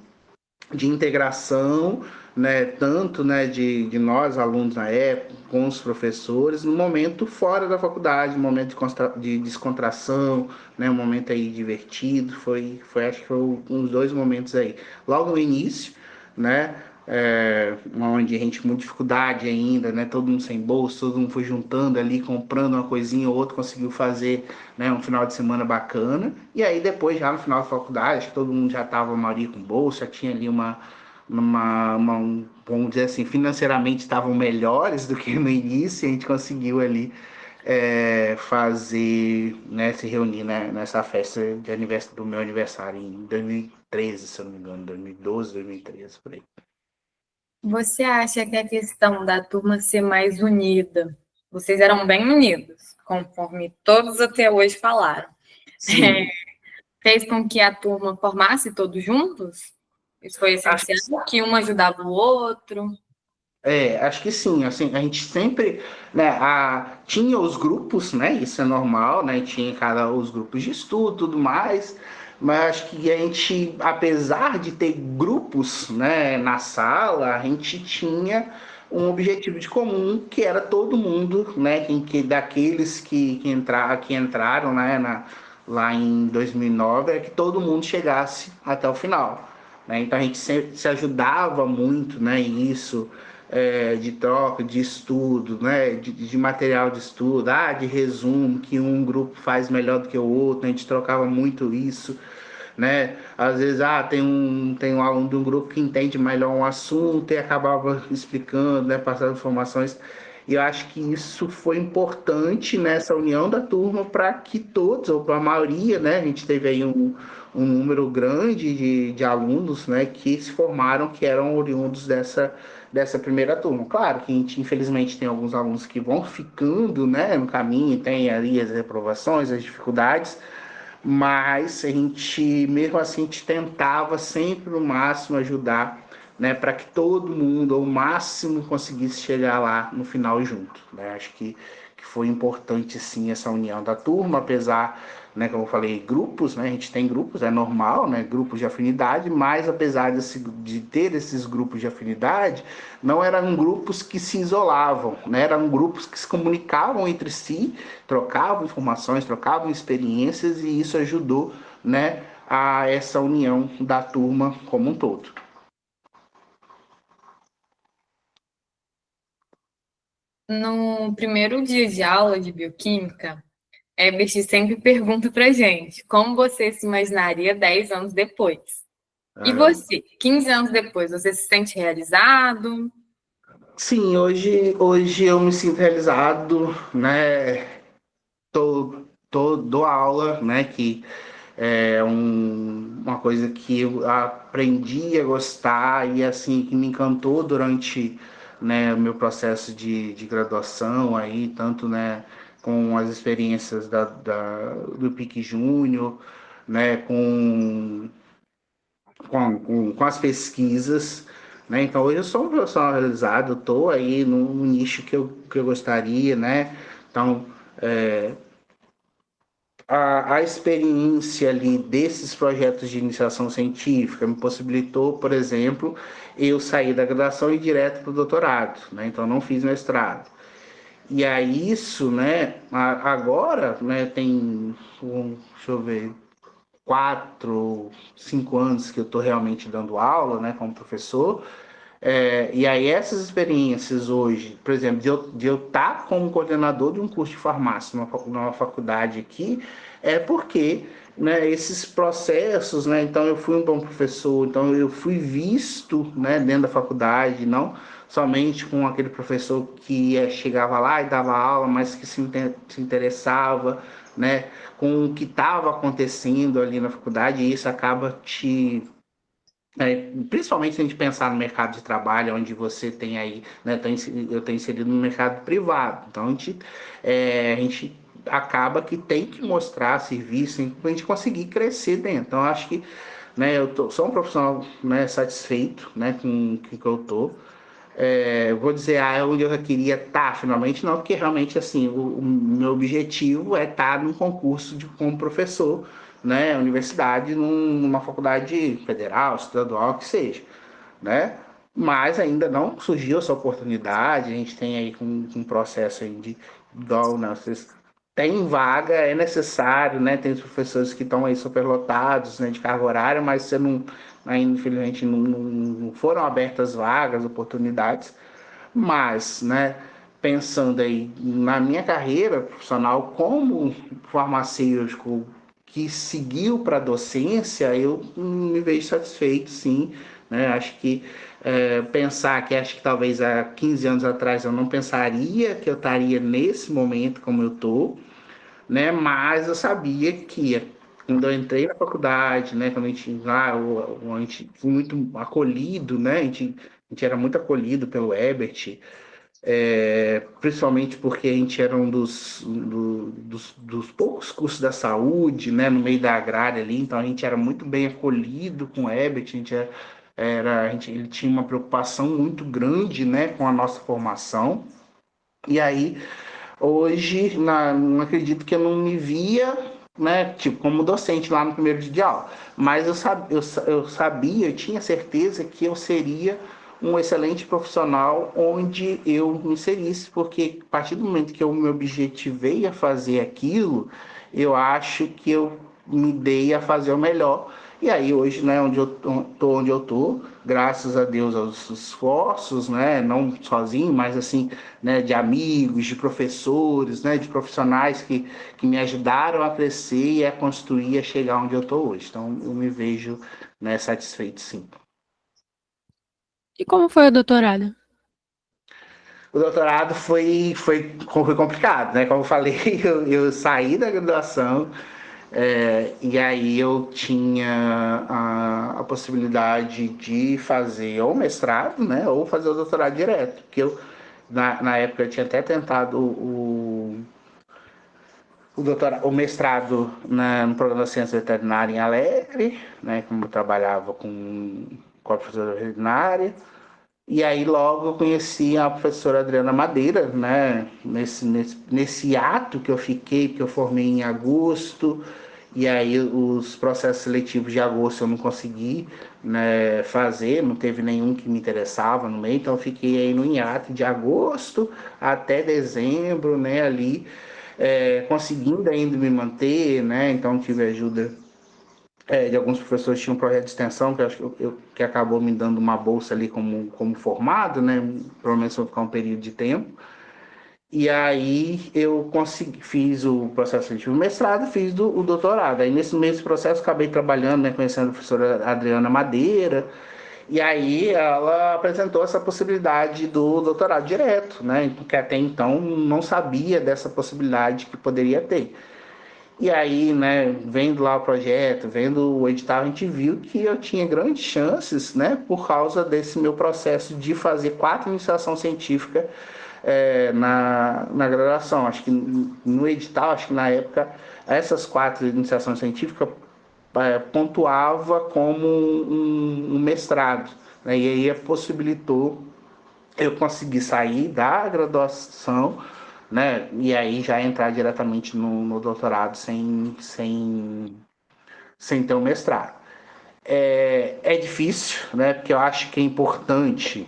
integração, né, tanto, né, de nós alunos na época com os professores no momento fora da faculdade, um momento de descontração, né, um momento aí divertido, acho que foi uns dois momentos aí logo no início, né, onde a gente com muita dificuldade ainda, né, todo mundo sem bolsa, todo mundo foi juntando ali, comprando uma coisinha ou outra, conseguiu fazer, né, um final de semana bacana, e aí depois já no final da faculdade, acho que todo mundo já estava, a maioria com bolsa, já tinha ali vamos dizer assim, financeiramente estavam melhores do que no início, e a gente conseguiu ali fazer, né, se reunir, né, nessa festa de aniversário, do meu aniversário em 2013, se eu não me engano, 2012, 2013, por aí. Você acha que a questão da turma ser mais unida, vocês eram bem unidos, conforme todos até hoje falaram, fez com que a turma formasse todos juntos? Isso foi essencial, que um ajudava o outro? Acho que sim, assim, a gente sempre, né, tinha os grupos, né, isso é normal, né, tinha os grupos de estudo, tudo mais, mas acho que a gente, apesar de ter grupos, né, na sala, a gente tinha, um objetivo de comum, que era todo mundo, né, daqueles que entraram, né, lá em 2009, é que todo mundo chegasse até o final, né? Então a gente se ajudava muito, né, isso, de troca, de estudo, né, de material de estudo, de resumo, que um grupo faz melhor do que o outro, a gente trocava muito isso, né? Às vezes, tem um aluno de um grupo que entende melhor um assunto e acabava explicando, né, passando informações. E eu acho que isso foi importante nessa união da turma para que todos, ou para a maioria, né, a gente teve aí um número grande de alunos, né, que se formaram, que eram oriundos dessa primeira turma. Claro que a gente, infelizmente, tem alguns alunos que vão ficando, né, no caminho, tem ali as reprovações, as dificuldades, mas a gente, mesmo assim, a gente tentava sempre no máximo ajudar, né, para que todo mundo, ao máximo, conseguisse chegar lá no final junto, né? Acho que foi importante, sim, essa união da turma, apesar, né, como eu falei, grupos, né, a gente tem grupos, é normal, né, grupos de afinidade, mas apesar de ter esses grupos de afinidade, não eram grupos que se isolavam, né, eram grupos que se comunicavam entre si, trocavam informações, trocavam experiências, e isso ajudou, né, a essa união da turma como um todo. No primeiro dia de aula de bioquímica, Herbert sempre pergunta pra gente como você se imaginaria 10 anos depois. E você, 15 anos depois, você se sente realizado? Sim, hoje eu me sinto realizado, né? Dou aula, né? Que é uma coisa que eu aprendi a gostar e assim que me encantou durante, né, o meu processo de graduação aí, tanto, né, com as experiências do PIC Júnior, né, com as pesquisas, né? Então hoje eu sou um profissional realizado, eu estou aí no nicho que eu gostaria, né? Então, a experiência ali desses projetos de iniciação científica me possibilitou, por exemplo, eu sair da graduação e ir direto para o doutorado, né? Então, eu não fiz mestrado. E aí, isso, né, agora, né, deixa eu ver, 4, 5 anos que eu estou realmente dando aula, né, como professor. E aí essas experiências hoje, por exemplo, de eu estar como coordenador de um curso de farmácia numa faculdade aqui, é porque, né, esses processos, né, então eu fui um bom professor, então eu fui visto, né, dentro da faculdade, não somente com aquele professor que chegava lá e dava aula, mas que se interessava, né, com o que estava acontecendo ali na faculdade, e isso acaba principalmente se a gente pensar no mercado de trabalho, onde você tem aí, né, eu tenho inserido no mercado privado, então a gente acaba que tem que mostrar serviço para a gente conseguir crescer dentro. Então, acho que, né, sou um profissional, né, satisfeito, né, com o que eu estou. Vou dizer, onde eu queria estar, finalmente, não, porque realmente, assim, o meu objetivo é estar num concurso como professor, né, universidade, numa faculdade federal, estadual, que seja, né, mas ainda não surgiu essa oportunidade. A gente tem aí um processo aí igual, né, vocês tem vaga, é necessário, né, tem os professores que estão aí superlotados, né, de carga horária, mas você não, ainda, infelizmente, não foram abertas vagas, oportunidades, mas, né, pensando aí na minha carreira profissional como farmacêutico que seguiu para a docência, eu me vejo satisfeito, sim, né? Acho que pensar que acho que talvez há 15 anos atrás eu não pensaria que eu estaria nesse momento como eu estou, né? Mas eu sabia que quando eu entrei na faculdade, né? Quando a gente lá, a gente foi muito acolhido, né? A gente era muito acolhido pelo Ebert, principalmente porque a gente era um dos poucos cursos da saúde, né? No meio da agrária ali, então a gente era muito bem acolhido com o Ebert, ele tinha uma preocupação muito grande, né? Com a nossa formação. E aí hoje, não acredito que eu não me via, né, tipo, como docente lá no primeiro dia de aula, mas eu sabia, eu tinha certeza que eu seria um excelente profissional onde eu me inserisse, porque a partir do momento que eu me objetivei a fazer aquilo, eu acho que eu me dei a fazer o melhor. E aí hoje, né, onde eu tô, graças a Deus aos esforços, né, não sozinho, mas assim, né, de amigos, de professores, né, de profissionais que me ajudaram a crescer e a construir, a chegar onde eu tô hoje. Então eu me vejo, né, satisfeito, sim. E como foi o doutorado? O doutorado foi complicado, né? Como eu falei, eu saí da graduação, e aí eu tinha a possibilidade de fazer ou mestrado, né? Ou fazer o doutorado direto. Porque eu, na época, eu tinha até tentado o mestrado no programa de ciência veterinária em Alegre, né? Como eu trabalhava com a professora veterinária. E aí logo eu conheci a professora Adriana Madeira, né? Nesse ato que eu fiquei, que eu formei em agosto, e aí os processos seletivos de agosto eu não consegui, né, fazer, não teve nenhum que me interessava no meio, então eu fiquei aí no hiato de agosto até dezembro, né, ali, conseguindo ainda me manter, né? Então tive ajuda de alguns professores. Tinha um projeto de extensão que eu acho que acabou me dando uma bolsa ali como formado, né? Pelo menos vou ficar um período de tempo. E aí eu consegui, fiz o processo seletivo do mestrado, fiz o doutorado. Aí nesse mesmo processo acabei trabalhando, né, conhecendo a professora Adriana Madeira. E aí ela apresentou essa possibilidade do doutorado direto, né? Porque até então não sabia dessa possibilidade que poderia ter. E aí, né, vendo lá o projeto, vendo o edital, a gente viu que eu tinha grandes chances, né, por causa desse meu processo de fazer 4 iniciação científica na graduação. Acho que no edital, acho que na época, essas 4 iniciações científicas pontuava como um mestrado, né, e aí possibilitou eu conseguir sair da graduação, né? E aí já entrar diretamente no doutorado sem ter um mestrado. É difícil, né? Porque eu acho que é importante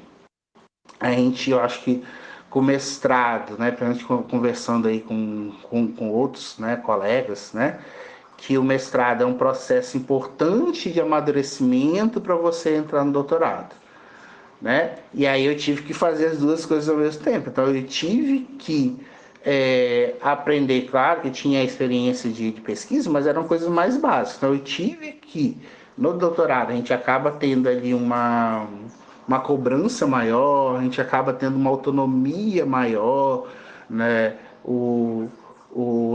eu acho que com o mestrado, né? Pra gente conversando aí com outros, né, colegas, né? Que o mestrado é um processo importante de amadurecimento para você entrar no doutorado, né? E aí eu tive que fazer as duas coisas ao mesmo tempo. Então eu tive que aprender, claro que tinha experiência de pesquisa, mas eram coisas mais básicas. Então eu tive que, no doutorado, a gente acaba tendo ali uma cobrança maior, a gente acaba tendo uma autonomia maior, né? O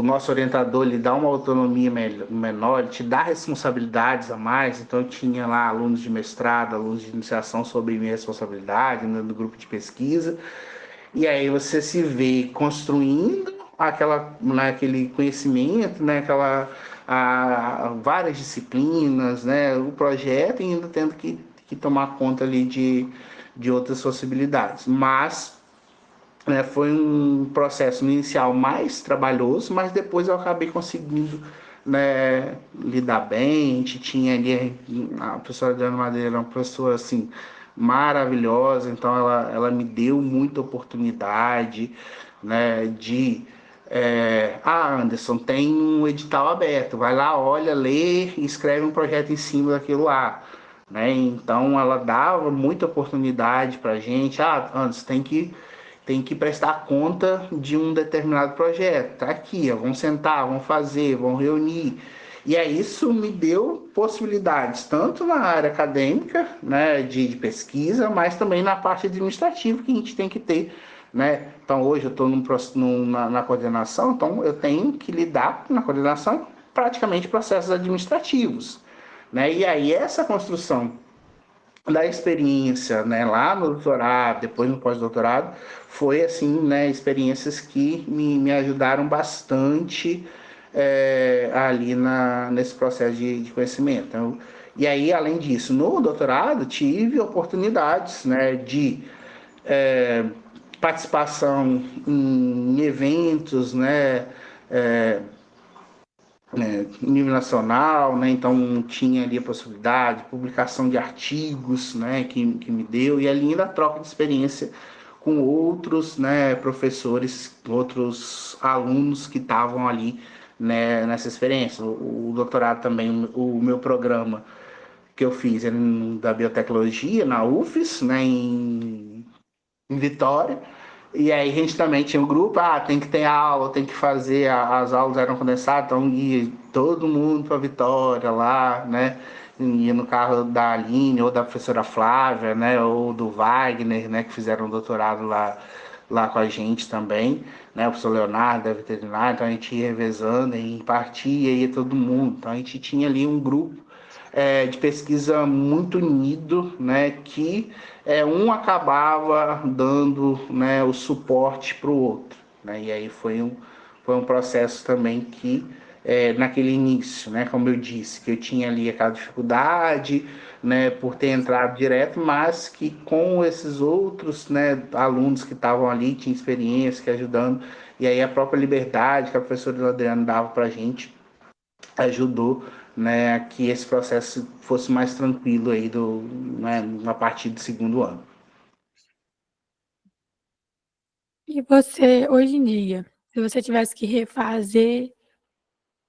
nosso orientador lhe dá uma autonomia menor, ele te dá responsabilidades a mais. Então eu tinha lá alunos de mestrado, alunos de iniciação sob minha responsabilidade, né, no grupo de pesquisa. E aí você se vê construindo aquele conhecimento, né, várias disciplinas, né, o projeto, e ainda tendo que tomar conta ali de outras possibilidades. Mas, né, foi um processo inicial mais trabalhoso, mas depois eu acabei conseguindo, né, lidar bem. A gente tinha ali a professora Adriana Madeira, uma professora assim maravilhosa, então ela me deu muita oportunidade, né, Anderson, tem um edital aberto, vai lá, olha, lê e escreve um projeto em cima daquilo lá, né? Então ela dava muita oportunidade para a gente. Anderson, tem que prestar conta de um determinado projeto. Tá aqui, ó, vamos sentar, vamos fazer, vamos reunir. E aí isso me deu possibilidades, tanto na área acadêmica, né, de pesquisa, mas também na parte administrativa que a gente tem que ter, né? Então hoje eu estou na coordenação, então eu tenho que lidar na coordenação praticamente processos administrativos, né? E aí essa construção da experiência, né, lá no doutorado, depois no pós-doutorado, foi assim, né, experiências que me ajudaram bastante ali nesse processo de conhecimento. Então, e aí, além disso, no doutorado, tive oportunidades, né, de participação em eventos, né, nível nacional, né? Então tinha ali a possibilidade de publicação de artigos, né? Que me deu, e ali ainda troca de experiência com outros, né, professores, outros alunos que estavam ali, né, nessa experiência. O doutorado também, o meu programa que eu fiz da biotecnologia na UFES, né, em Vitória. E aí a gente também tinha um grupo, tem que ter aula, tem que fazer, as aulas eram condensadas, então ia todo mundo para Vitória lá, né? Ia no carro da Aline ou da professora Flávia, né? Ou do Wagner, né? Que fizeram um doutorado lá com a gente também, né? O professor Leonardo da veterinária, então a gente ia revezando e partia, ia todo mundo. Então a gente tinha ali um grupo de pesquisa muito unido, né? Que um acabava dando, né, o suporte para o outro, né? E aí foi um processo também que naquele início, né, como eu disse, que eu tinha ali aquela dificuldade, né, por ter entrado direto, mas que com esses outros, né, alunos que estavam ali, tinha experiência, que ajudando, e aí a própria liberdade que a professora Adriana dava para a gente ajudou, né, que esse processo fosse mais tranquilo aí né, a partir do segundo ano. E você, hoje em dia, se você tivesse que refazer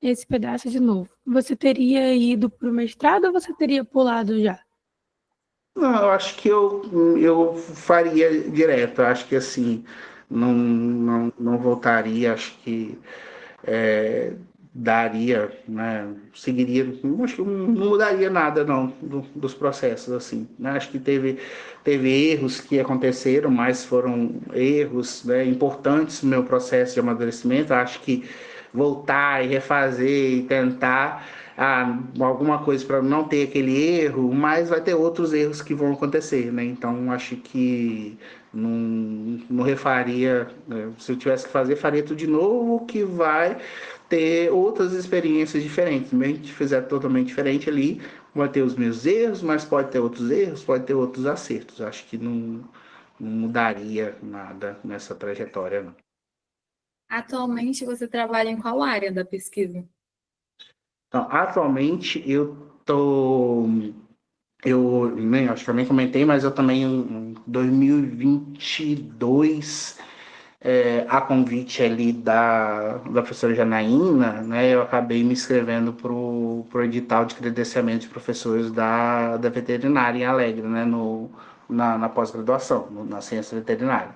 esse pedaço de novo, você teria ido para o mestrado ou você teria pulado já? Não, eu acho que eu faria direto. Eu acho que assim, não voltaria. Acho que é, daria, né? Seguiria. Acho que não mudaria nada, não, dos processos, assim. Né? Acho que teve erros que aconteceram, mas foram erros, né, importantes no meu processo de amadurecimento. Acho que voltar e refazer e tentar alguma coisa para não ter aquele erro, mas vai ter outros erros que vão acontecer, né? Então acho que não refaria, né? Se eu tivesse que fazer, faria tudo de novo, que vai ter outras experiências diferentes. Mesmo que fizer totalmente diferente ali, vai ter os meus erros, mas pode ter outros erros, pode ter outros acertos. Acho que não mudaria nada nessa trajetória, não. Atualmente você trabalha em qual área da pesquisa? Então, atualmente né, acho que eu nem comentei, mas eu também em 2022, a convite ali da professora Janaína, né, eu acabei me inscrevendo pro edital de credenciamento de professores da veterinária em Alegre, né, na pós-graduação, na ciência veterinária,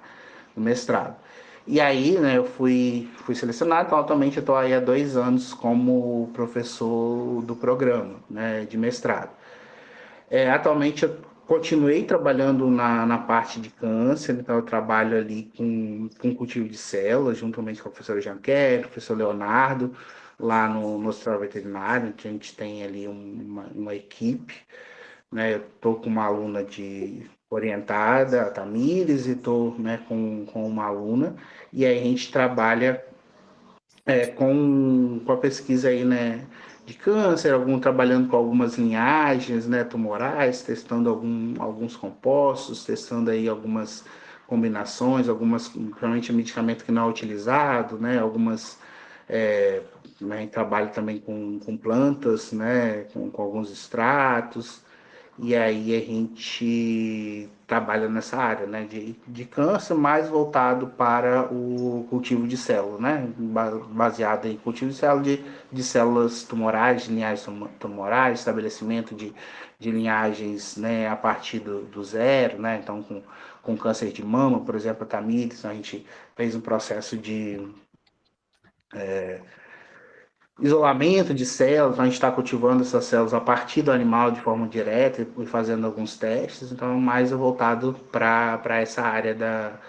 no mestrado. E aí, né, eu fui selecionado, então atualmente eu estou aí há 2 anos como professor do programa, né, de mestrado. Atualmente eu continuei trabalhando na parte de câncer, então eu trabalho ali com cultivo de células, juntamente com a professora Jean-Pierre, o professor Leonardo, lá no Hospital Veterinário, que a gente tem ali uma equipe, né? Eu estou com uma aluna orientada, a Tamires, e estou, né, com uma aluna, e aí a gente trabalha com a pesquisa aí, né, de câncer, trabalhando com algumas linhagens, né, tumorais, testando alguns compostos, testando aí algumas combinações, provavelmente medicamento que não é utilizado, né, né, trabalho também com plantas, né, com alguns extratos, e aí a gente trabalha nessa área, né, de câncer, mais voltado para o cultivo de células, né, baseado em cultivo de células, de células tumorais, de linhagens tumorais, estabelecimento de linhagens, né, a partir do zero, né, então com câncer de mama, por exemplo, a Tamires, a gente fez um processo de isolamento de células, a gente está cultivando essas células a partir do animal de forma direta e fazendo alguns testes, então mais voltado para essa área da,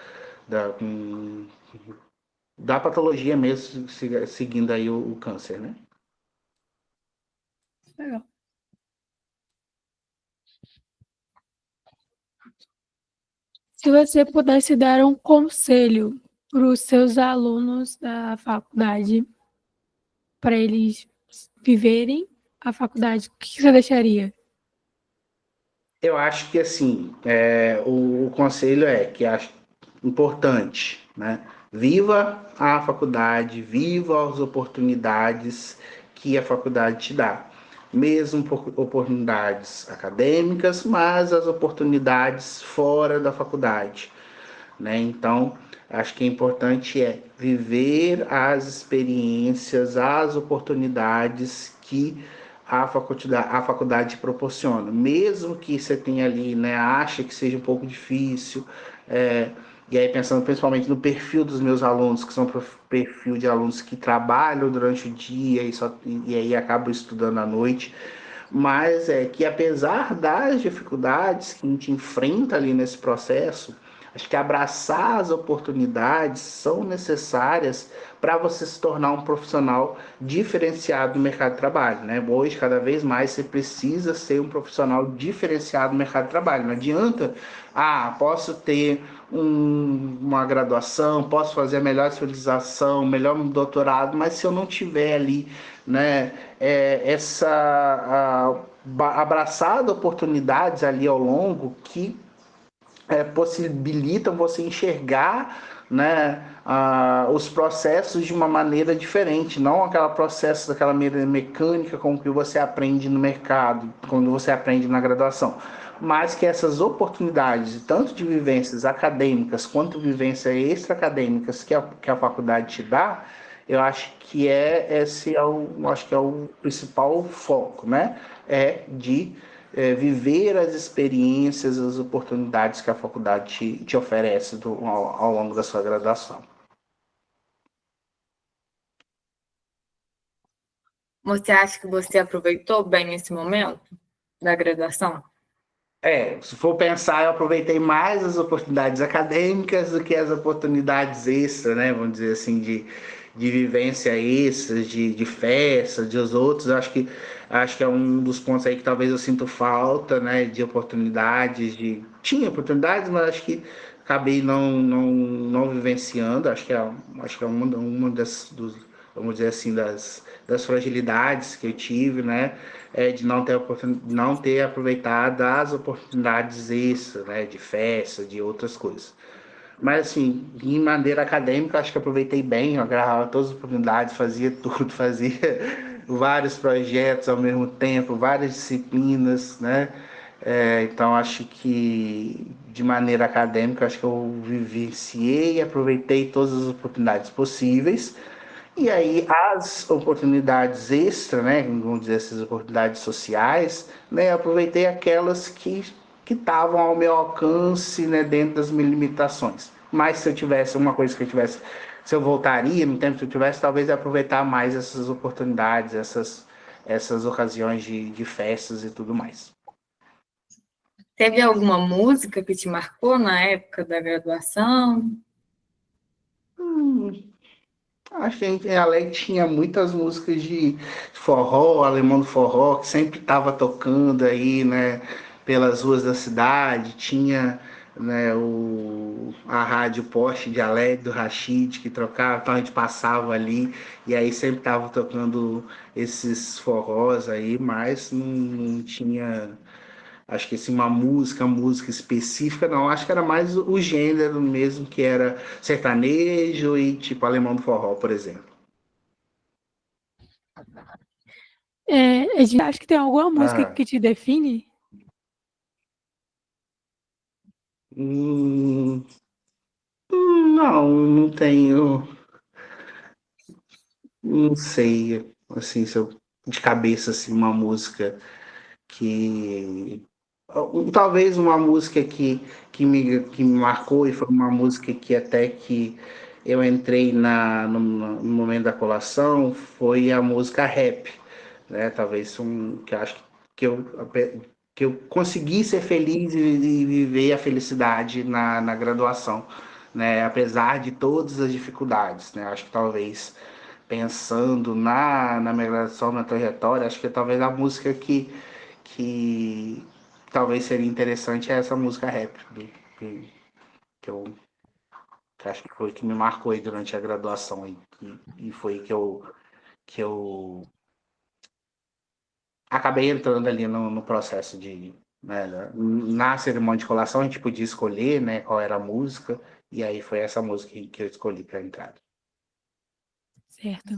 da patologia mesmo, seguindo aí o câncer, né? Legal. Se você pudesse dar um conselho para os seus alunos da faculdade, para eles viverem a faculdade, o que você deixaria? Eu acho que assim, o conselho que acho importante, né? Viva a faculdade, viva as oportunidades que a faculdade te dá. Mesmo por oportunidades acadêmicas, mas as oportunidades fora da faculdade, né? Então, acho que é importante viver as experiências, as oportunidades que a faculdade proporciona. Mesmo que você tenha ali, né, acha que seja um pouco difícil, e aí pensando principalmente no perfil dos meus alunos, que são perfil de alunos que trabalham durante o dia e aí acabam estudando à noite, mas é que apesar das dificuldades que a gente enfrenta ali nesse processo, acho que abraçar as oportunidades são necessárias para você se tornar um profissional diferenciado no mercado de trabalho, né? Hoje, cada vez mais, você precisa ser um profissional diferenciado no mercado de trabalho. Não adianta, posso ter uma graduação, posso fazer a melhor especialização, melhor doutorado, mas se eu não tiver ali, né, abraçado oportunidades ali ao longo que possibilitam você enxergar, né, os processos de uma maneira diferente, não aquele processo daquela maneira mecânica com que você aprende no mercado, quando você aprende na graduação, mas que essas oportunidades, tanto de vivências acadêmicas quanto vivências extra-acadêmicas que a faculdade te dá, eu acho que esse acho que é o principal foco, né? De viver as experiências, as oportunidades que a faculdade te oferece ao longo da sua graduação. Você acha que você aproveitou bem esse momento da graduação? Se for pensar, eu aproveitei mais as oportunidades acadêmicas do que as oportunidades extras, né? Vamos dizer assim, de vivência extra, de festa, de os outros. Acho que é um dos pontos aí que talvez eu sinto falta, né? De oportunidades, tinha oportunidades, mas acho que acabei não vivenciando. Acho que é uma vamos dizer assim, das fragilidades que eu tive, né? De não ter aproveitado as oportunidades extras, né? De festa, de outras coisas. Mas, assim, em maneira acadêmica, acho que aproveitei bem, eu agarrava todas as oportunidades, fazia tudo, fazia vários projetos ao mesmo tempo, várias disciplinas, né? Então, acho que, de maneira acadêmica, acho que eu vivenciei e aproveitei todas as oportunidades possíveis. E aí, as oportunidades extra, né? Vamos dizer, essas oportunidades sociais, né? Eu aproveitei aquelas que estavam ao meu alcance, né, dentro das minhas limitações. Mas se eu tivesse se eu voltaria no tempo que eu tivesse, talvez eu aproveitar mais essas oportunidades, essas ocasiões de festas e tudo mais. Teve alguma música que te marcou na época da graduação? Acho que em Alegre tinha muitas músicas de forró, alemão do forró, que sempre estava tocando aí, né, pelas ruas da cidade. Tinha, né, a rádio Poste de Alegre, do Rashid, que trocava, então a gente passava ali, e aí sempre estava tocando esses forrós aí, mas não tinha, acho que assim, uma música específica, não. Acho que era mais o gênero mesmo, que era sertanejo e tipo alemão do forró, por exemplo. A gente acha que tem alguma música que te define? Não tenho. Não sei, assim, se eu, de cabeça, assim, uma música que talvez uma música que me marcou, e foi uma música que até que eu entrei no momento da colação, foi a música Rap, né? Talvez que eu acho que eu consegui ser feliz e viver a felicidade na graduação, né? Apesar de todas as dificuldades, né? Acho que talvez pensando na minha graduação, na trajetória, acho que talvez a música que talvez seria interessante é essa música rap, que eu que acho que foi que me marcou aí durante a graduação aí, e foi que eu acabei entrando ali no processo né, na cerimônia de colação a gente podia escolher, né, qual era a música, e aí foi essa música que eu escolhi para entrar. Certo.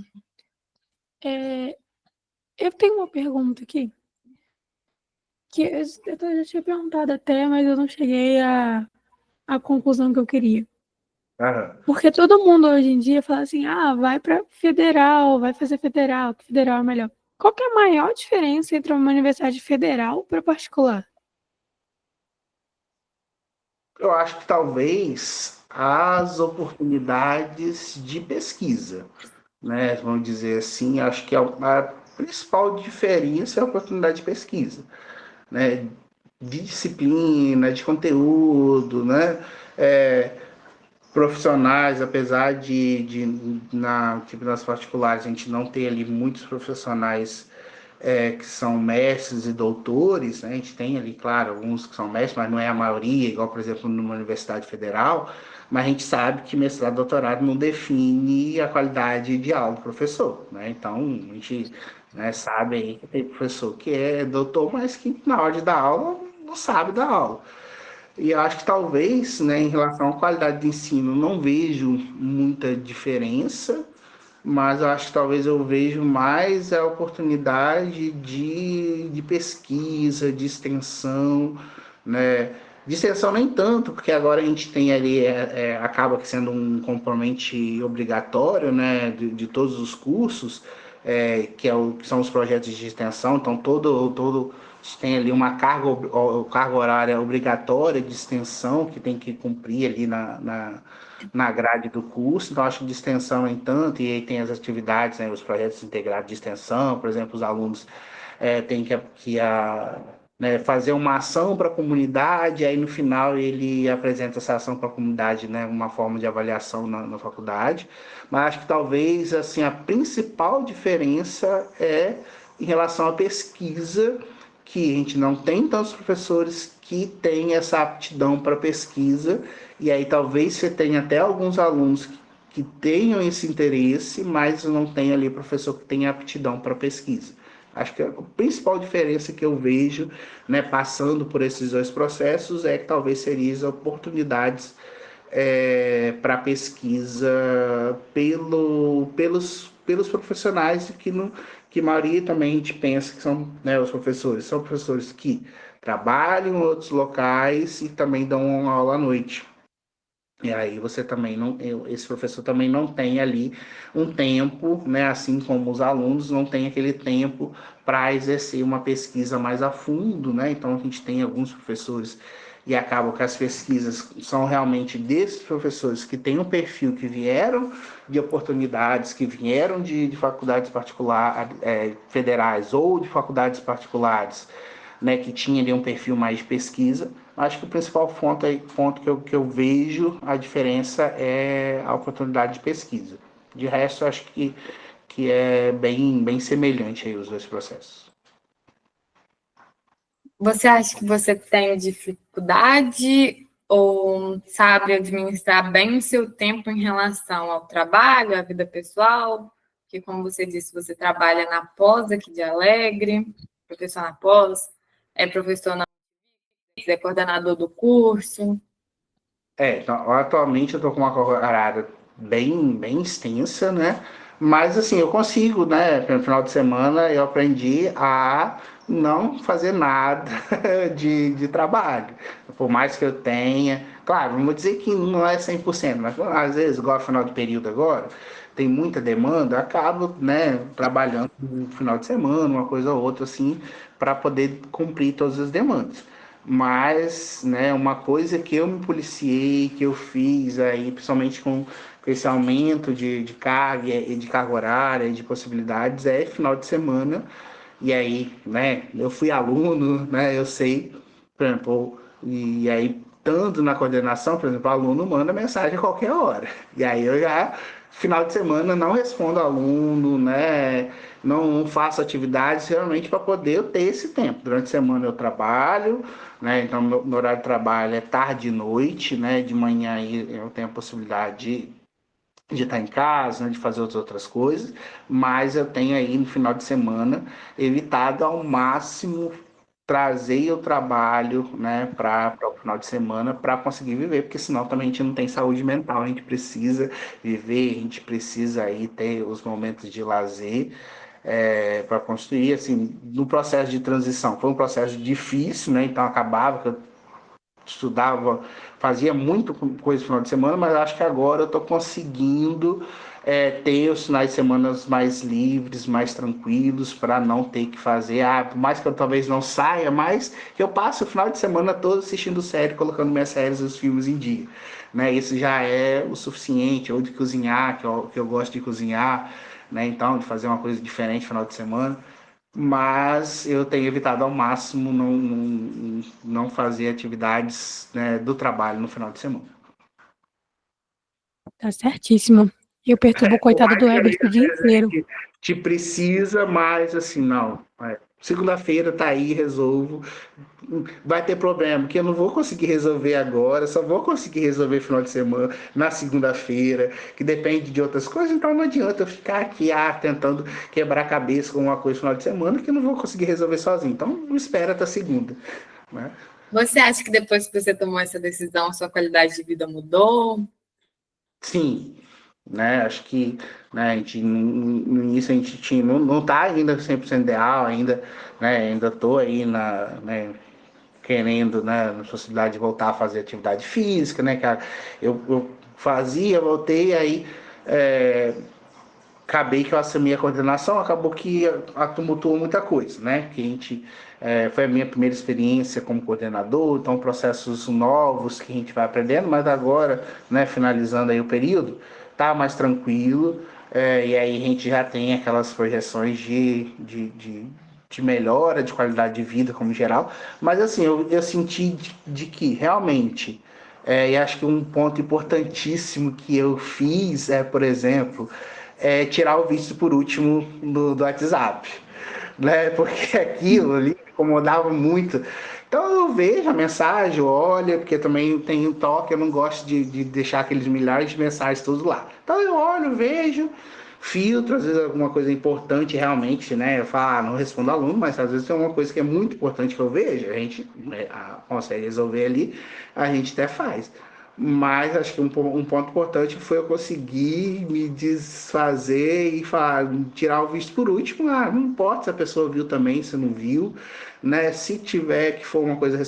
Eu tenho uma pergunta aqui, que eu já tinha perguntado até, mas eu não cheguei à conclusão que eu queria. Aham. Porque todo mundo hoje em dia fala assim, vai para federal, vai fazer federal, que federal é melhor. Qual que é a maior diferença entre uma universidade federal para particular? Eu acho que talvez as oportunidades de pesquisa, né? Vamos dizer assim, acho que a principal diferença é a oportunidade de pesquisa, né? De disciplina, de conteúdo, né? É, profissionais, apesar tipo, nas particulares, a gente não ter ali muitos profissionais que são mestres e doutores, né? A gente tem ali, claro, alguns que são mestres, mas não é a maioria, igual, por exemplo, numa universidade federal, mas a gente sabe que mestrado e doutorado não define a qualidade de aula do professor, né? Então, a gente, né, sabe aí que tem professor que é doutor, mas que na hora de dar aula não sabe dar aula. E eu acho que talvez, né, em relação à qualidade de ensino, não vejo muita diferença, mas eu acho que talvez eu vejo mais a oportunidade de pesquisa, de extensão, né? De extensão nem tanto, porque agora a gente tem ali, acaba sendo um componente obrigatório, né, de todos os cursos, que são os projetos de extensão, então todo a gente tem ali uma carga horária obrigatória de extensão que tem que cumprir ali na grade do curso, então acho que de extensão nem tanto, e aí tem as atividades, né, os projetos integrados de extensão, por exemplo, os alunos têm né, fazer uma ação para a comunidade, aí no final ele apresenta essa ação para a comunidade, né, uma forma de avaliação na faculdade, mas acho que talvez assim, a principal diferença é em relação à pesquisa, que a gente não tem tantos professores que têm essa aptidão para pesquisa, e aí talvez você tenha até alguns alunos que tenham esse interesse, mas não tem ali professor que tenha aptidão para pesquisa. Acho que a principal diferença que eu vejo, né, passando por esses dois processos, é que talvez seriam as oportunidades para pesquisa pelos profissionais que a maioria também a gente pensa que são, né, os professores. São professores que trabalham em outros locais e também dão uma aula à noite. E aí você também não, esse professor também não tem ali um tempo, né, assim como os alunos não tem aquele tempo para exercer uma pesquisa mais a fundo, né? Então a gente tem alguns professores e acaba que as pesquisas são realmente desses professores que têm um perfil que vieram de oportunidades, que vieram de faculdades particulares, federais ou de faculdades particulares, né, que tinha ali um perfil mais de pesquisa. Acho que o principal ponto que eu vejo a diferença é a oportunidade de pesquisa. De resto, acho que é bem semelhante aí os dois processos. Você acha que você tem dificuldade ou sabe administrar bem o seu tempo em relação ao trabalho, à vida pessoal? Que, como você disse, você trabalha na pós aqui de Alegre, professor na pós, é professor na é coordenador do curso. Então, atualmente eu estou com uma carga horária bem extensa, né? Mas assim, eu consigo, né? No final de semana eu aprendi a não fazer nada de trabalho. Por mais que eu tenha. Claro, não vou dizer que não é 100%, mas às vezes, igual final de período agora, tem muita demanda, acabo, né, trabalhando no final de semana, uma coisa ou outra, assim, para poder cumprir todas as demandas. Mas, né, uma coisa que eu me policiei, que eu fiz aí, principalmente com esse aumento de carga e de carga horária, de possibilidades, é final de semana. E aí, né, eu fui aluno, né, eu sei, por exemplo, e aí, tanto na coordenação, por exemplo, o aluno manda mensagem a qualquer hora. E aí eu já, final de semana, não respondo ao aluno, né, não faço atividades realmente para poder eu ter esse tempo. Durante a semana eu trabalho, né, então meu horário de trabalho é tarde e noite, né, de manhã aí eu tenho a possibilidade de estar em casa, né, de fazer outras coisas, mas eu tenho aí no final de semana evitado ao máximo trazer o trabalho, né, para o final de semana para conseguir viver, porque senão também a gente não tem saúde mental, a gente precisa viver, a gente precisa aí ter os momentos de lazer, para construir, assim, no processo de transição. Foi um processo difícil, né? Então acabava que eu estudava, fazia muito coisa no final de semana, mas acho que agora eu estou conseguindo ter os finais de semana mais livres, mais tranquilos, para não ter que fazer, por mais que eu talvez não saia, mas que eu passo o final de semana todo assistindo série, colocando minhas séries e os filmes em dia. Né? Isso já é o suficiente, ou de cozinhar, que eu gosto de cozinhar, né? Então, de fazer uma coisa diferente no final de semana, mas eu tenho evitado ao máximo não fazer atividades, né, do trabalho no final de semana. Tá certíssimo. Eu perturbo o coitado do Ebert o dia inteiro. Te precisa, mas assim, não. Segunda-feira tá aí, resolvo. Vai ter problema, que eu não vou conseguir resolver agora, só vou conseguir resolver final de semana, na segunda-feira, que depende de outras coisas, então não adianta eu ficar aqui tentando quebrar a cabeça com uma coisa no final de semana que eu não vou conseguir resolver sozinho. Então, espera até segunda. Né? Você acha que depois que você tomou essa decisão, sua qualidade de vida mudou? Sim, né? Acho que, né, a gente, no início a gente tinha, não tá ainda 100% ideal ainda, né? Ainda tô aí né, querendo, né, na possibilidade de voltar a fazer atividade física, né, cara? Eu fazia, voltei, aí acabei que eu assumi a coordenação, acabou que tumultuou muita coisa, né? Que a gente foi a minha primeira experiência como coordenador, então processos novos que a gente vai aprendendo, mas agora, né, finalizando aí o período, tá mais tranquilo, e aí a gente já tem aquelas projeções de melhora de qualidade de vida como geral, mas assim, eu senti de que realmente, e acho que um ponto importantíssimo que eu fiz por exemplo, tirar o vídeo por último do WhatsApp, né? Porque aquilo ali incomodava muito. Então eu vejo a mensagem, olho, porque também tem um toque, eu não gosto de deixar aqueles milhares de mensagens todos lá. Então eu olho, vejo, filtro, às vezes alguma coisa importante realmente, né? Eu falo, não respondo aluno, mas às vezes tem uma coisa que é muito importante que eu vejo, a gente consegue resolver ali, a gente até faz. Mas acho que um ponto importante foi eu conseguir me desfazer e falar, tirar o visto por último. Não importa se a pessoa viu também, se não viu, né? Se tiver que for uma coisa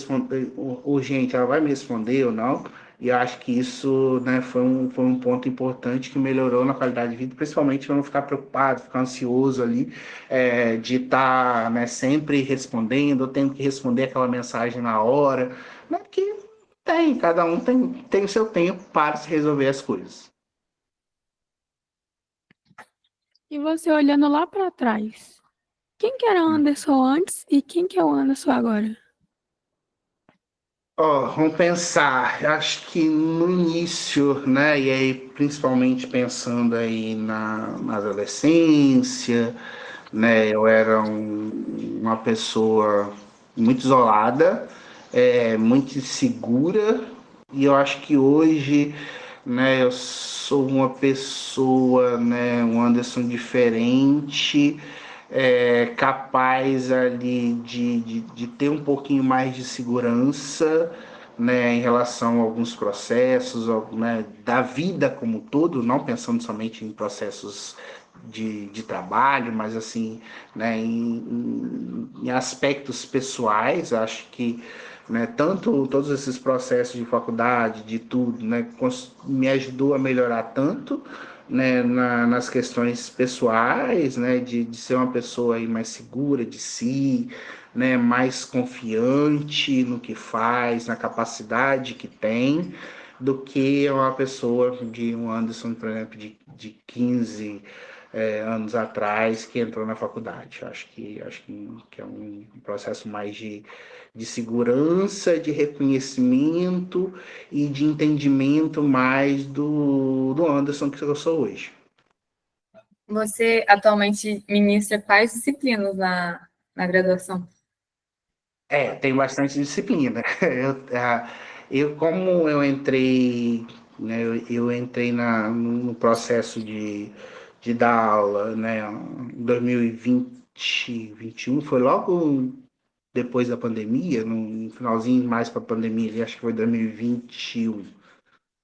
urgente, ela vai me responder ou não. E eu acho que isso, né, foi um ponto importante que melhorou na qualidade de vida, principalmente para não ficar preocupado, ficar ansioso ali, de estar, né, sempre respondendo, ou tendo que responder aquela mensagem na hora, né? Porque cada um tem o seu tempo para se resolver as coisas. E você olhando lá para trás, quem que era o Anderson antes e quem que é o Anderson agora? Vamos pensar, acho que no início, né, e aí principalmente pensando aí na adolescência, né, eu era uma pessoa muito isolada, muito insegura, e eu acho que hoje, né, eu sou uma pessoa, né, um Anderson diferente, capaz ali de ter um pouquinho mais de segurança, né, em relação a alguns processos, né, da vida como um todo, não pensando somente em processos de trabalho, mas assim, né, em aspectos pessoais. Acho que, né, todos esses processos de faculdade, de tudo, né, me ajudou a melhorar tanto, né, nas questões pessoais, né, de ser uma pessoa aí mais segura de si, né, mais confiante no que faz, na capacidade que tem, do que uma pessoa de um Anderson, por exemplo, de 15 anos atrás, que entrou na faculdade. Acho que é um processo mais de segurança, de reconhecimento e de entendimento mais do Anderson que eu sou hoje. Você atualmente ministra quais disciplinas na graduação? Tem bastante disciplina. Como eu entrei, né, eu entrei no processo de dar aula, né, em 2020, 21, foi logo depois da pandemia, no finalzinho mais para a pandemia, acho que foi 2021.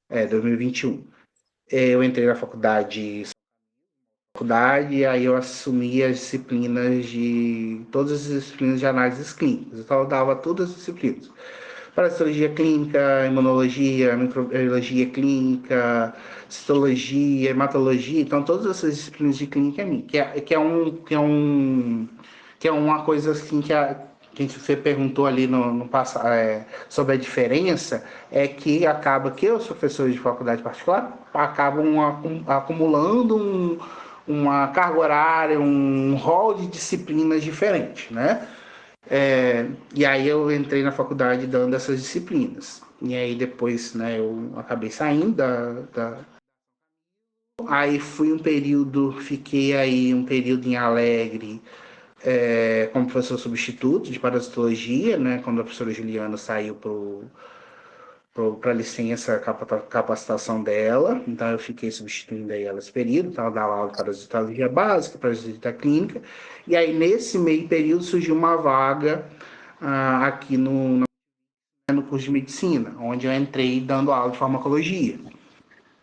2021. Eu entrei na faculdade faculdade, e aí eu assumi as disciplinas todas as disciplinas de análises clínicas. Então eu dava todas as disciplinas. Parasitologia clínica, imunologia, microbiologia clínica, citologia, hematologia, então todas essas disciplinas de clínica é minha, que é uma coisa assim que você perguntou ali no passado, sobre a diferença, é que acaba que os professores de faculdade particular acabam acumulando uma carga horária, um rol de disciplinas diferentes, né? E aí eu entrei na faculdade dando essas disciplinas. E aí depois, né, eu acabei saindo Aí fiquei aí um período em Alegre, como professor substituto de parasitologia, né, quando a professora Juliana saiu para licença, capacitação dela, então eu fiquei substituindo aí ela esse período, então eu dava aula de parasitologia básica, parasitologia clínica, e aí nesse meio período surgiu uma vaga aqui no curso de medicina, onde eu entrei dando aula de farmacologia.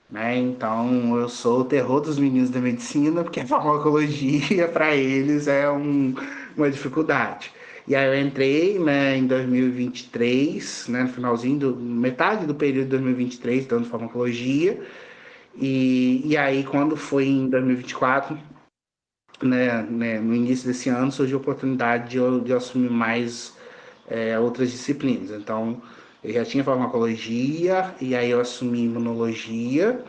Né? Então, eu sou o terror dos meninos da medicina, porque a farmacologia, para eles, é uma dificuldade. E aí eu entrei, né, em 2023, né, no finalzinho, metade do período de 2023, dando farmacologia, e aí quando foi em 2024, né, no início desse ano, surgiu a oportunidade de eu assumir mais outras disciplinas. Então, eu já tinha farmacologia, e aí eu assumi imunologia,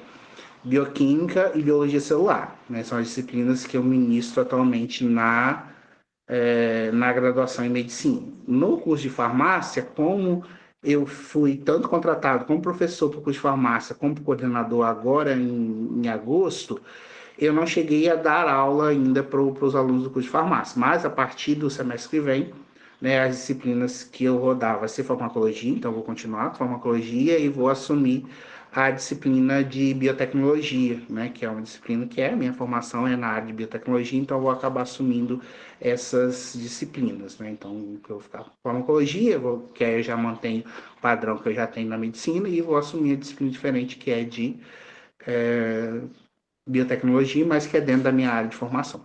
bioquímica e biologia celular, né? São as disciplinas que eu ministro atualmente na graduação em medicina. No curso de farmácia, como eu fui tanto contratado como professor para o curso de farmácia, como coordenador agora em agosto, eu não cheguei a dar aula ainda para os alunos do curso de farmácia, mas a partir do semestre que vem, né, as disciplinas que eu vou dar vai ser farmacologia, então eu vou continuar com farmacologia e vou assumir a disciplina de biotecnologia, né, que é uma disciplina que a minha formação é na área de biotecnologia, então eu vou acabar assumindo essas disciplinas, né, então eu vou ficar com farmacologia, que aí eu já mantenho o padrão que eu já tenho na medicina e vou assumir a disciplina diferente que é de biotecnologia, mas que é dentro da minha área de formação.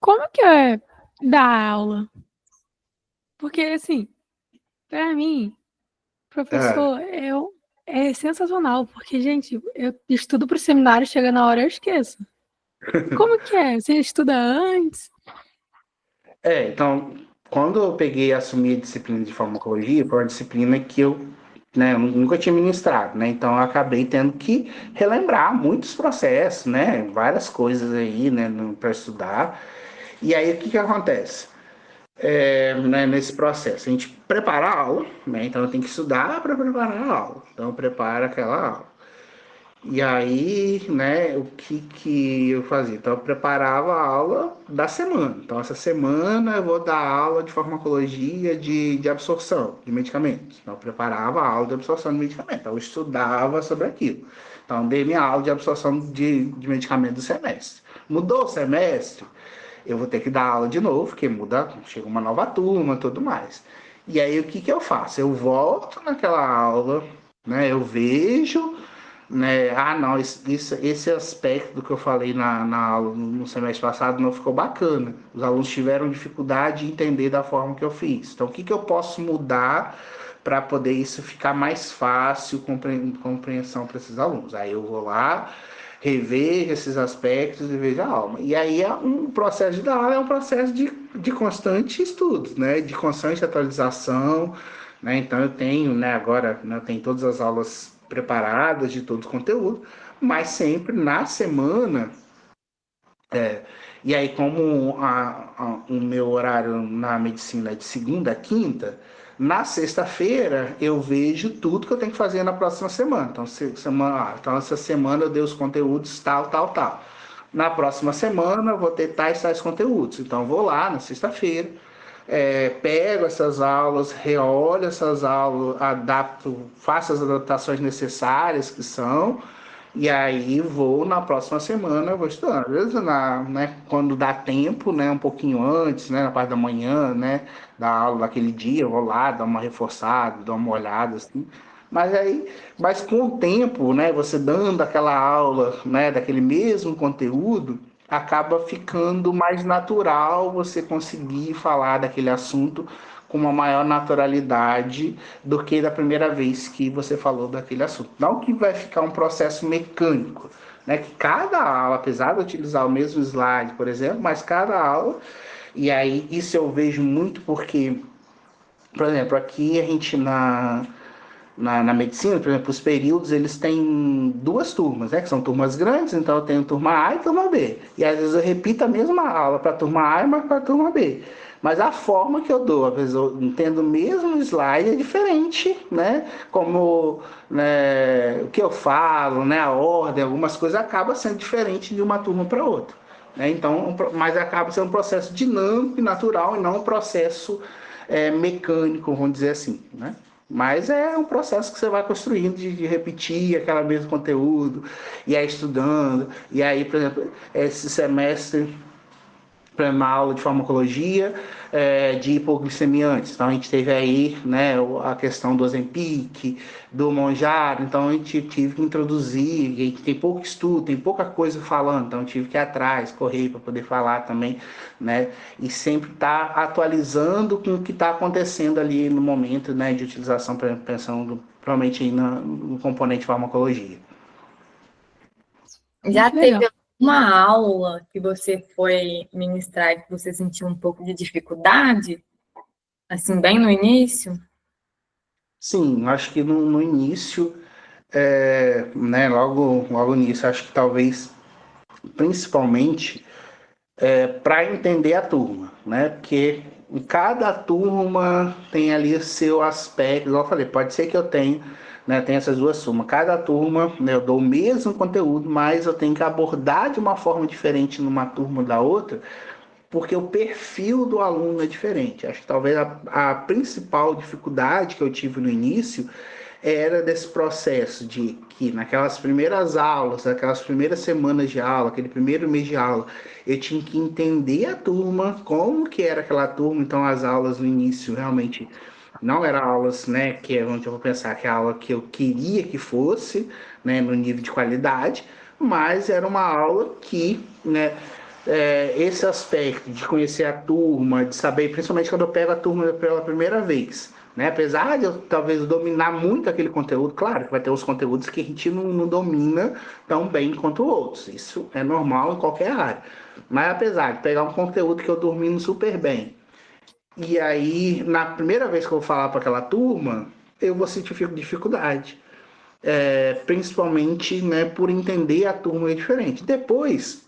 Como que é dar aula? Porque, assim, para mim, professor é sensacional, porque, gente, eu estudo para o seminário, chega na hora eu esqueço. Como que é? Você estuda antes? Então, quando eu peguei e assumi a disciplina de farmacologia, foi uma disciplina que eu, né, eu nunca tinha ministrado, né? Então eu acabei tendo que relembrar muitos processos, né? Várias coisas aí, né, para estudar. E aí o que acontece? Né, nesse processo, a gente prepara a aula, né? Então eu tenho que estudar para preparar a aula. Então eu preparo aquela aula. E aí, né, o que eu fazia? Então, eu preparava a aula da semana. Então, essa semana eu vou dar aula de farmacologia de absorção de medicamentos. Então, eu preparava a aula de absorção de medicamentos. Então, eu estudava sobre aquilo. Então, dei minha aula de absorção de medicamentos do semestre. Mudou o semestre, eu vou ter que dar aula de novo, porque chega uma nova turma e tudo mais. E aí, o que eu faço? Eu volto naquela aula, né, eu vejo, né? Não, esse aspecto do que eu falei na aula no semestre passado não ficou bacana. Os alunos tiveram dificuldade de entender da forma que eu fiz. Então, o que eu posso mudar para poder isso ficar mais fácil, compreensão para esses alunos? Aí eu vou lá, revejo esses aspectos e vejo a aula. E aí um processo de dar aula é um processo de constante estudo, né? De constante atualização, né? Então eu tenho, né, agora, né, eu tenho todas as aulas preparadas de todo o conteúdo, mas sempre na semana. E aí, como o meu horário na medicina é de segunda a quinta, na sexta-feira eu vejo tudo que eu tenho que fazer na próxima semana. Então, então essa semana eu dei os conteúdos tal, tal, tal. Na próxima semana eu vou ter tais conteúdos. Então, eu vou lá na sexta-feira, pego essas aulas, reolho essas aulas, adapto, faço as adaptações necessárias que são, e aí vou na próxima semana, vou estudando. Às vezes, né, quando dá tempo, né, um pouquinho antes, né, na parte da manhã, né, da aula daquele dia, eu vou lá, dar uma reforçada, dar uma olhada, assim, Mas com o tempo, né, você dando aquela aula, né, daquele mesmo conteúdo, acaba ficando mais natural você conseguir falar daquele assunto com uma maior naturalidade do que da primeira vez que você falou daquele assunto. Não que vai ficar um processo mecânico, né, que cada aula, apesar de utilizar o mesmo slide, por exemplo, mas cada aula, e aí isso eu vejo muito porque, por exemplo, aqui a gente na medicina, por exemplo, os períodos, eles têm duas turmas, né? Que são turmas grandes, então eu tenho turma A e turma B. E às vezes eu repito a mesma aula para a turma A e para a turma B. Mas a forma que eu dou, às vezes eu entendo o mesmo slide, é diferente, né? Como, né, o que eu falo, né? A ordem, algumas coisas acaba sendo diferente de uma turma para outra. Né? Então, mas acaba sendo um processo dinâmico e natural e não um processo mecânico, vamos dizer assim, né? Mas é um processo que você vai construindo de repetir aquele mesmo conteúdo, e aí estudando, e aí, por exemplo, esse semestre para uma aula de farmacologia de hipoglicemia antes. Então a gente teve aí, né, a questão do Ozempic, do Monjaro, então a gente tive que introduzir, a gente tem pouco estudo, tem pouca coisa falando, então eu tive que ir atrás, correr para poder falar também, né, e sempre estar atualizando com o que está acontecendo ali no momento, né, de utilização, pensando provavelmente aí no componente farmacologia. Já Muito legal. teve uma aula que você foi ministrar e que você sentiu um pouco de dificuldade? Assim, bem no início? Sim, acho que no início, né, logo no início, acho que talvez, principalmente, para entender a turma, né, porque cada turma tem ali o seu aspecto, igual eu falei, pode ser que eu tenha, né, tem essas duas turmas, cada turma, né, eu dou o mesmo conteúdo, mas eu tenho que abordar de uma forma diferente numa turma da outra, porque o perfil do aluno é diferente. Acho que talvez a principal dificuldade que eu tive no início era desse processo de que naquelas primeiras aulas, naquelas primeiras semanas de aula, aquele primeiro mês de aula, eu tinha que entender a turma, como que era aquela turma, então as aulas no início realmente não eram aulas, né, que é onde eu vou pensar que é a aula que eu queria que fosse, né, no nível de qualidade, mas era uma aula que, né, esse aspecto de conhecer a turma, de saber, principalmente quando eu pego a turma pela primeira vez, né? Apesar de eu talvez dominar muito aquele conteúdo, claro que vai ter uns conteúdos que a gente não domina tão bem quanto outros, isso é normal em qualquer área. Mas apesar de pegar um conteúdo que eu domino super bem, e aí na primeira vez que eu vou falar para aquela turma, eu vou sentir dificuldade. Principalmente, né, por entender a turma diferente. Depois,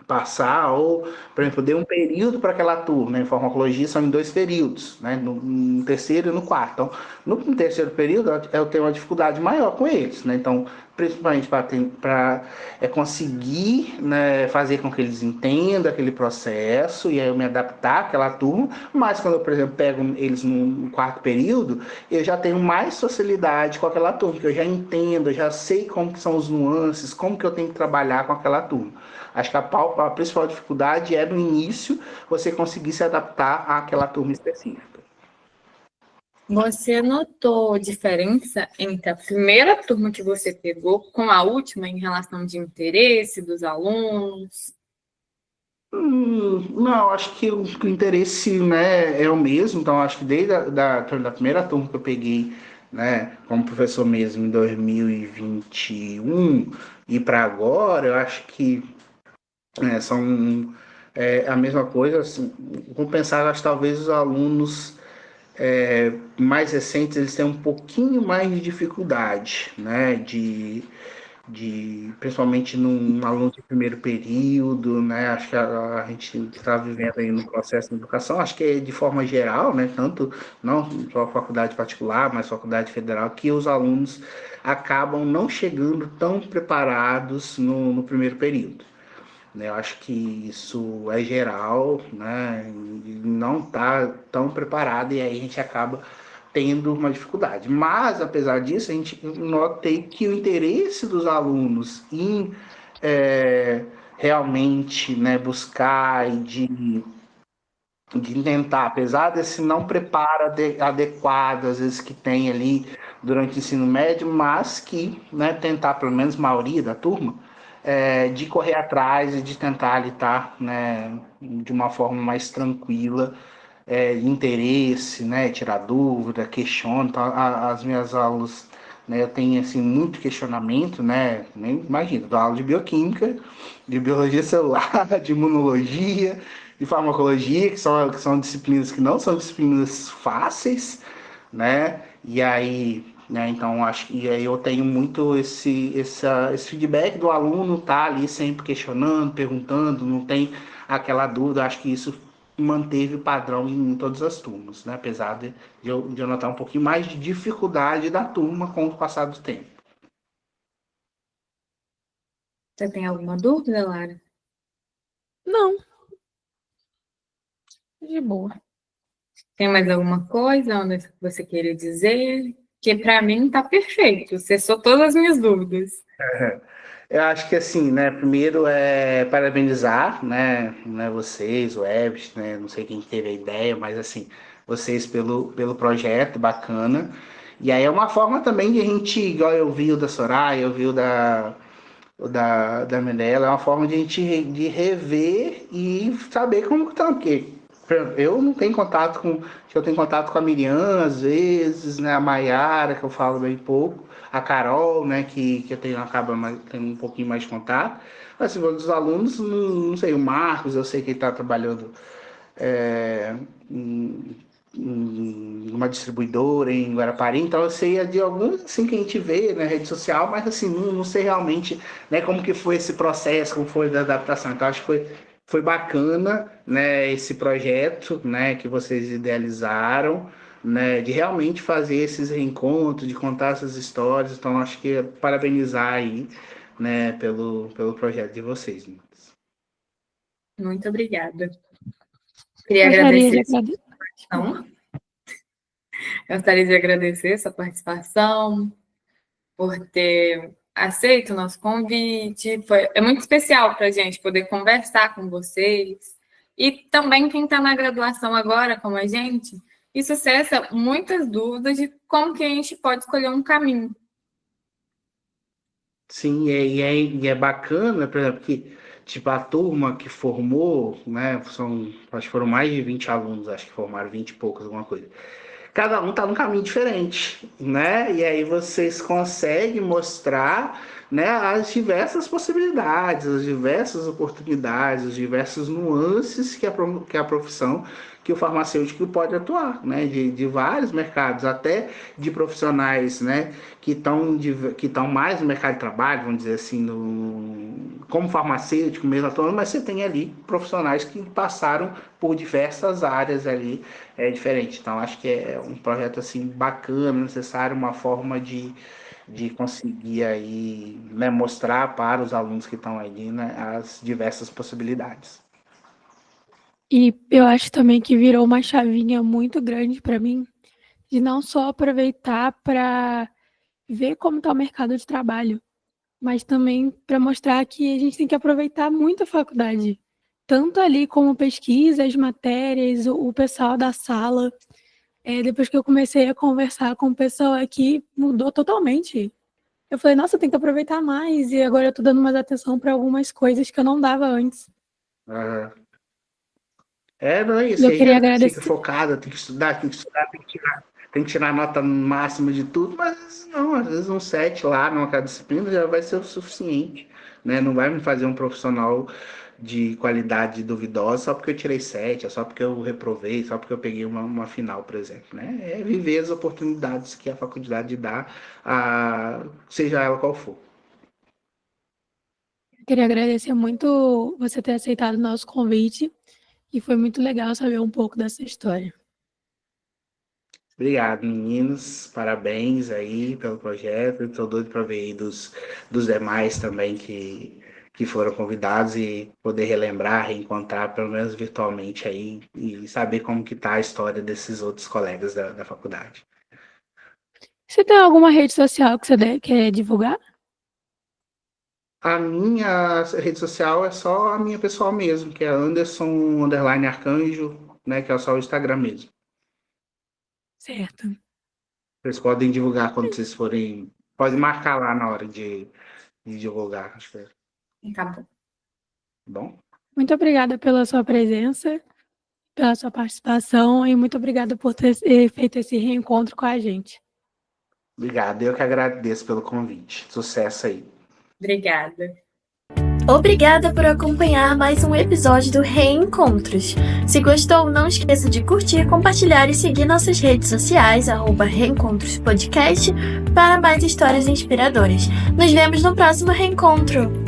passar, ou, por exemplo, dei um período para aquela turma, né? Em farmacologia são em 2 períodos, né? No terceiro e no quarto. Então, no terceiro período, eu tenho uma dificuldade maior com eles, né? Então, principalmente para conseguir, né, fazer com que eles entendam aquele processo e aí eu me adaptar àquela turma, mas quando eu, por exemplo, pego eles no quarto período, eu já tenho mais facilidade com aquela turma, porque eu já entendo, eu já sei como que são os nuances, como que eu tenho que trabalhar com aquela turma. Acho que a principal dificuldade é no início você conseguir se adaptar àquela turma específica. Você notou diferença entre a primeira turma que você pegou com a última em relação de interesse dos alunos? Não, acho que o interesse, né, é o mesmo. Então, acho que desde da primeira turma que eu peguei, né, como professor mesmo em 2021 e para agora, eu acho que são a mesma coisa. Assim, vou pensar, acho que talvez os alunos mais recentes eles têm um pouquinho mais de dificuldade, né, principalmente num aluno de primeiro período, né, acho que a gente está vivendo aí no processo de educação, acho que é de forma geral, né, tanto não só faculdade particular, mas faculdade federal, que os alunos acabam não chegando tão preparados no primeiro período. Eu acho que isso é geral, né? Não está tão preparado e aí a gente acaba tendo uma dificuldade. Mas, apesar disso, a gente notei que o interesse dos alunos em realmente, né, buscar e de tentar, apesar desse não preparo adequado, às vezes, que tem ali durante o ensino médio, mas que, né, tentar, pelo menos a maioria da turma, de correr atrás e de tentar ali estar, né, de uma forma mais tranquila, interesse, né, tirar dúvida, questiona. Então, as minhas aulas, né, eu tenho assim muito questionamento, né, nem imagino, dou aula de bioquímica, de biologia celular, de imunologia, de farmacologia, que são disciplinas que não são disciplinas fáceis, né? E aí, né, então acho que aí eu tenho muito esse feedback do aluno tá ali sempre questionando, perguntando, não tem aquela dúvida. Acho que isso manteve o padrão em todas as turmas, né? Apesar de eu notar um pouquinho mais de dificuldade da turma com o passar do tempo. Você tem alguma dúvida, Lara? Não, de boa. Tem mais alguma coisa, Anderson, que você queira dizer? Que para mim tá perfeito, cessou todas as minhas dúvidas. Eu acho que assim, né? Primeiro parabenizar, né, vocês, o Ebs, né? Não sei quem teve a ideia, mas assim, vocês pelo projeto bacana. E aí é uma forma também de a gente, igual eu vi o da Soraya, eu vi o da Menela, é uma forma de a gente de rever e saber como que tá, porque por exemplo, eu não tenho contato com, eu tenho contato com a Miriam às vezes, né, a Maiara, que eu falo bem pouco, a Carol, né, que eu tenho, tendo um pouquinho mais de contato, mas assim, os alunos, não sei, o Marcos, eu sei que ele está trabalhando é, em, em uma distribuidora em Guarapari, então eu sei de alguns assim que a gente vê na rede social, mas assim, não sei realmente, né, como que foi esse processo, como foi a adaptação. Então acho que foi bacana, né, esse projeto, né, que vocês idealizaram, né, de realmente fazer esses reencontros, de contar essas histórias. Então acho que parabenizar aí, né, pelo projeto de vocês. Muito obrigada. Queria Gostaria de agradecer a agradecer. participação. Gostaria de agradecer a sua participação, por ter aceito o nosso convite. É muito especial para a gente poder conversar com vocês. E também quem está na graduação agora, como a gente, isso cessa muitas dúvidas de como que a gente pode escolher um caminho. Sim, e é bacana, por exemplo, que tipo, a turma que formou, né, acho que foram mais de 20 alunos, acho que formaram 20 e poucos, alguma coisa. Cada um está num caminho diferente, né? E aí vocês conseguem mostrar, né, as diversas possibilidades, as diversas oportunidades, as diversas nuances que a profissão, que o farmacêutico pode atuar, né? De vários mercados, até de profissionais, né, que estão mais no mercado de trabalho, vamos dizer assim, como farmacêutico mesmo atuando, mas você tem ali profissionais que passaram por diversas áreas ali diferente. Então, acho que é um projeto assim bacana, necessário, uma forma de conseguir aí, né, mostrar para os alunos que estão ali, né, as diversas possibilidades. E eu acho também que virou uma chavinha muito grande para mim, de não só aproveitar para ver como está o mercado de trabalho, mas também para mostrar que a gente tem que aproveitar muito a faculdade, tanto ali como pesquisa, as matérias, o pessoal da sala. Depois que eu comecei a conversar com o pessoal aqui, mudou totalmente. Eu falei, nossa, tem que aproveitar mais, e agora eu tô dando mais atenção para algumas coisas que eu não dava antes. Uhum. Não é E isso. eu Aí queria já fica agradecer. focada, tem que tirar a nota máxima de tudo, mas não, às vezes um 7 lá numa cada disciplina já vai ser o suficiente, né? Não vai me fazer um profissional de qualidade duvidosa só porque eu tirei 7, só porque eu reprovei, só porque eu peguei uma final, por exemplo, né? É viver as oportunidades que a faculdade dá, seja ela qual for. Queria agradecer muito você ter aceitado o nosso convite, e foi muito legal saber um pouco dessa história. Obrigado, meninos. Parabéns aí pelo projeto. Estou doido para ver aí dos demais também que foram convidados e poder relembrar, reencontrar, pelo menos virtualmente aí, e saber como que tá a história desses outros colegas da faculdade. Você tem alguma rede social que você quer divulgar? A minha rede social é só a minha pessoal mesmo, que é Anderson_Arcanjo, né? Que é só o Instagram mesmo. Certo. Vocês podem divulgar quando vocês forem. Pode marcar lá na hora de divulgar. Acho que é Tá bom. bom. Muito obrigada pela sua presença, pela sua participação e muito obrigada por ter feito esse reencontro com a gente. Obrigado. Eu que agradeço pelo convite. Sucesso aí. Obrigada. Obrigada por acompanhar mais um episódio do Reencontros. Se gostou, não esqueça de curtir, compartilhar e seguir nossas redes sociais, @Reencontros Podcast, para mais histórias inspiradoras. Nos vemos no próximo reencontro!